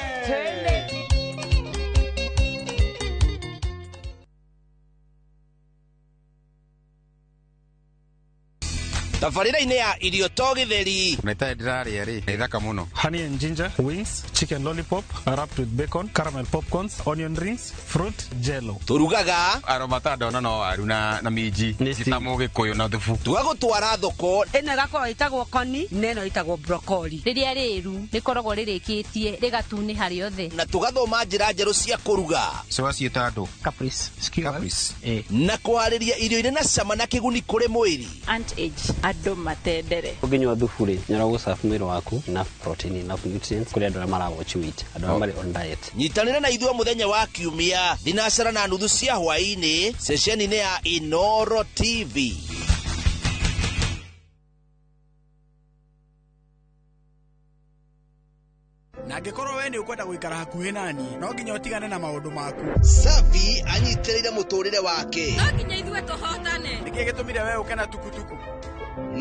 tafarira-inĩ ya irio to gĩtheri Neta ndirarĩa rĩ nĩ thaka mũno. Honey and ginger, wings, chicken lollipop, wrapped with bacon, caramel popcorns, onion rings, fruit jello. Turugaga aromata ndona no waru na minji gĩtamũ gĩkũyũ na thubu. Tugagũtwara thoko. Ĩno ĩgakorwo ĩtagwo koni na ĩno ĩtagwo broccoli. Rĩrĩa rĩru rĩkoragwo rĩrĩkĩtie rĩgatunĩha rĩothe. Na tugathoma njĩra njerũ cia kũruga. Ciwaciĩta andũ Caprice. Caprice. Na kũharĩria irio irĩ na cama na kĩguni kũrĩ mwĩrĩ. Anti-age. Andũ matendere. Ũngĩnyua thubu rĩ nyarago safu mwĩrĩ waku enough protein enough nutrients kũrĩ andũ arĩa maragwatch wheat andũ arĩa marĩ on diet. Nyitanĩra na ithuĩ mũthenya wa Kiumia thinacara na nuthu cia hwaĩ-inĩ ceceni-inĩ ya Inoro TV. Na ngĩkorwo we nĩ ũkwenda gũikara hakuhĩ nani no nginya ũtigane na maũndũ maku. Safi anyitĩrĩire mũtũrĩre wake. no nginya ithuĩ tũhotane. Nĩkĩĩ gĩtũmire we ũke na tukutuku?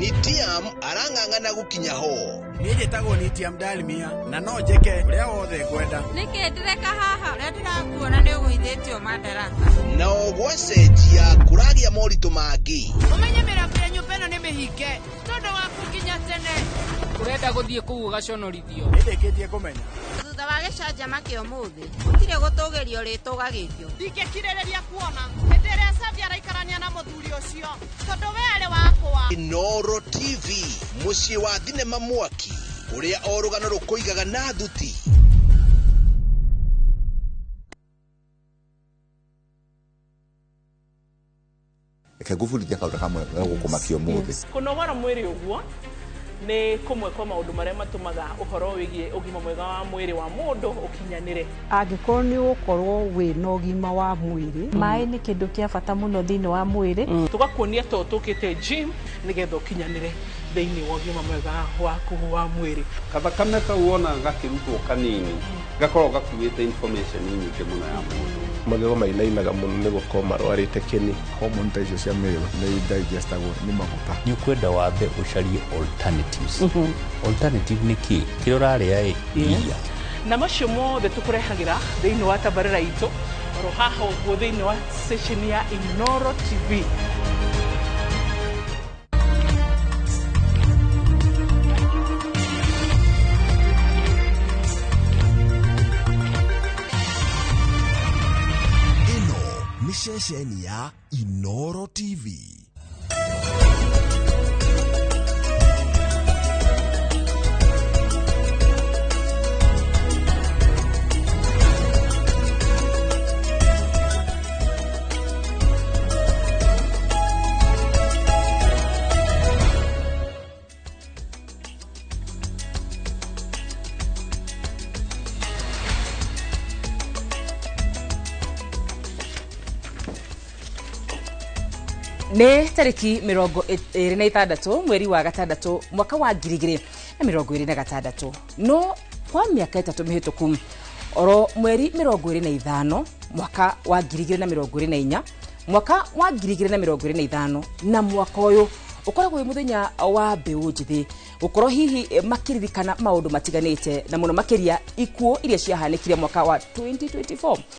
Nitiam arang'ang'ana gũkinya ho. Niĩ njĩtagwo Nitiam Dalmia na no njĩke ũrĩa wothe ngwenda. Nĩkĩ ndĩreka haha ũrĩa ndĩrakuona nĩ ũgũithĩtio madaraka. Na ũgwacenjia kũragia moritũ mangĩ. Ũmenye mĩrango ya nyũmba ĩno nĩ mĩhinge tondũ waku nginya tene. Ũrenda gũthiĩ kũu ũgaconorithio. Nĩndĩkĩtie kũmenya. Thutha wa gĩcanjama kĩa ũmũthĩ gũtirĩ gũtũgĩrio rĩtũgagĩrio. Ndingĩkirĩrĩria kuona hĩndĩ ĩrĩa Safi araikarania na mũthuri ũcio tondũ we arĩ wakwa. Inoro TV mũciĩ wa thinema mwaki ũrĩa o rũgano rũkũigaga na thuti. Reke ngũbundithia kaũndũ kamwe ga gũkũmakia ũmũthĩ. Kũnogora mwĩrĩ ũguo nĩ kũmwe kwa maũndũ marĩa matũmaga ũhoro wĩgiĩ ũgima mwega wa mwĩrĩ wa mũndũ ũkinyanĩre. Angĩkorwo nĩ ũkorwo wĩna ũgima wa mwĩrĩ, maĩ nĩ kĩndũ kĩa bata mũno thĩinĩ wa mwĩrĩ. Tugakuonia to tũkĩte gym nĩgetha ũkinyanĩre thĩinĩ wa ũgima mwega waku wa mwĩrĩ. Kathakame kau wona gakĩrutwo kanini gakorwo gakuĩte information nyingĩ mũno ya mũndũ. Magego mainainaga mũno nĩ gũkorwo marwarĩte kĩni. Hormone ta icio cia mĩrĩ nĩ digestagwo nĩ maguta. Nĩ ũkwenda wambe ũcarie alternatives. Alternative nĩ kĩ? Kĩrĩa ũrarĩa iria. Na macio mothe tũkũrehagĩra thĩinĩ wa tabarĩra itũ oro haha ũguo thĩinĩ wa station ya Inoro TV. Ni sesheni ya Inoro TV. Nĩ tariki 26 mweri wa gatandatũ mwaka wa 2026 no kwa mĩaka 3 mĩhĩtũku oro mweri 25 mwaka wa 2024 mwaka wa 2025 na mwaka ũyũ ũkoragwo wĩ mũthenya wa mbeũ njĩthĩ ũkorwo hihi makĩririkana maũndũ matiganĩte na mũno makĩria ikuũ iria ciahanĩkire mwaka wa 2024.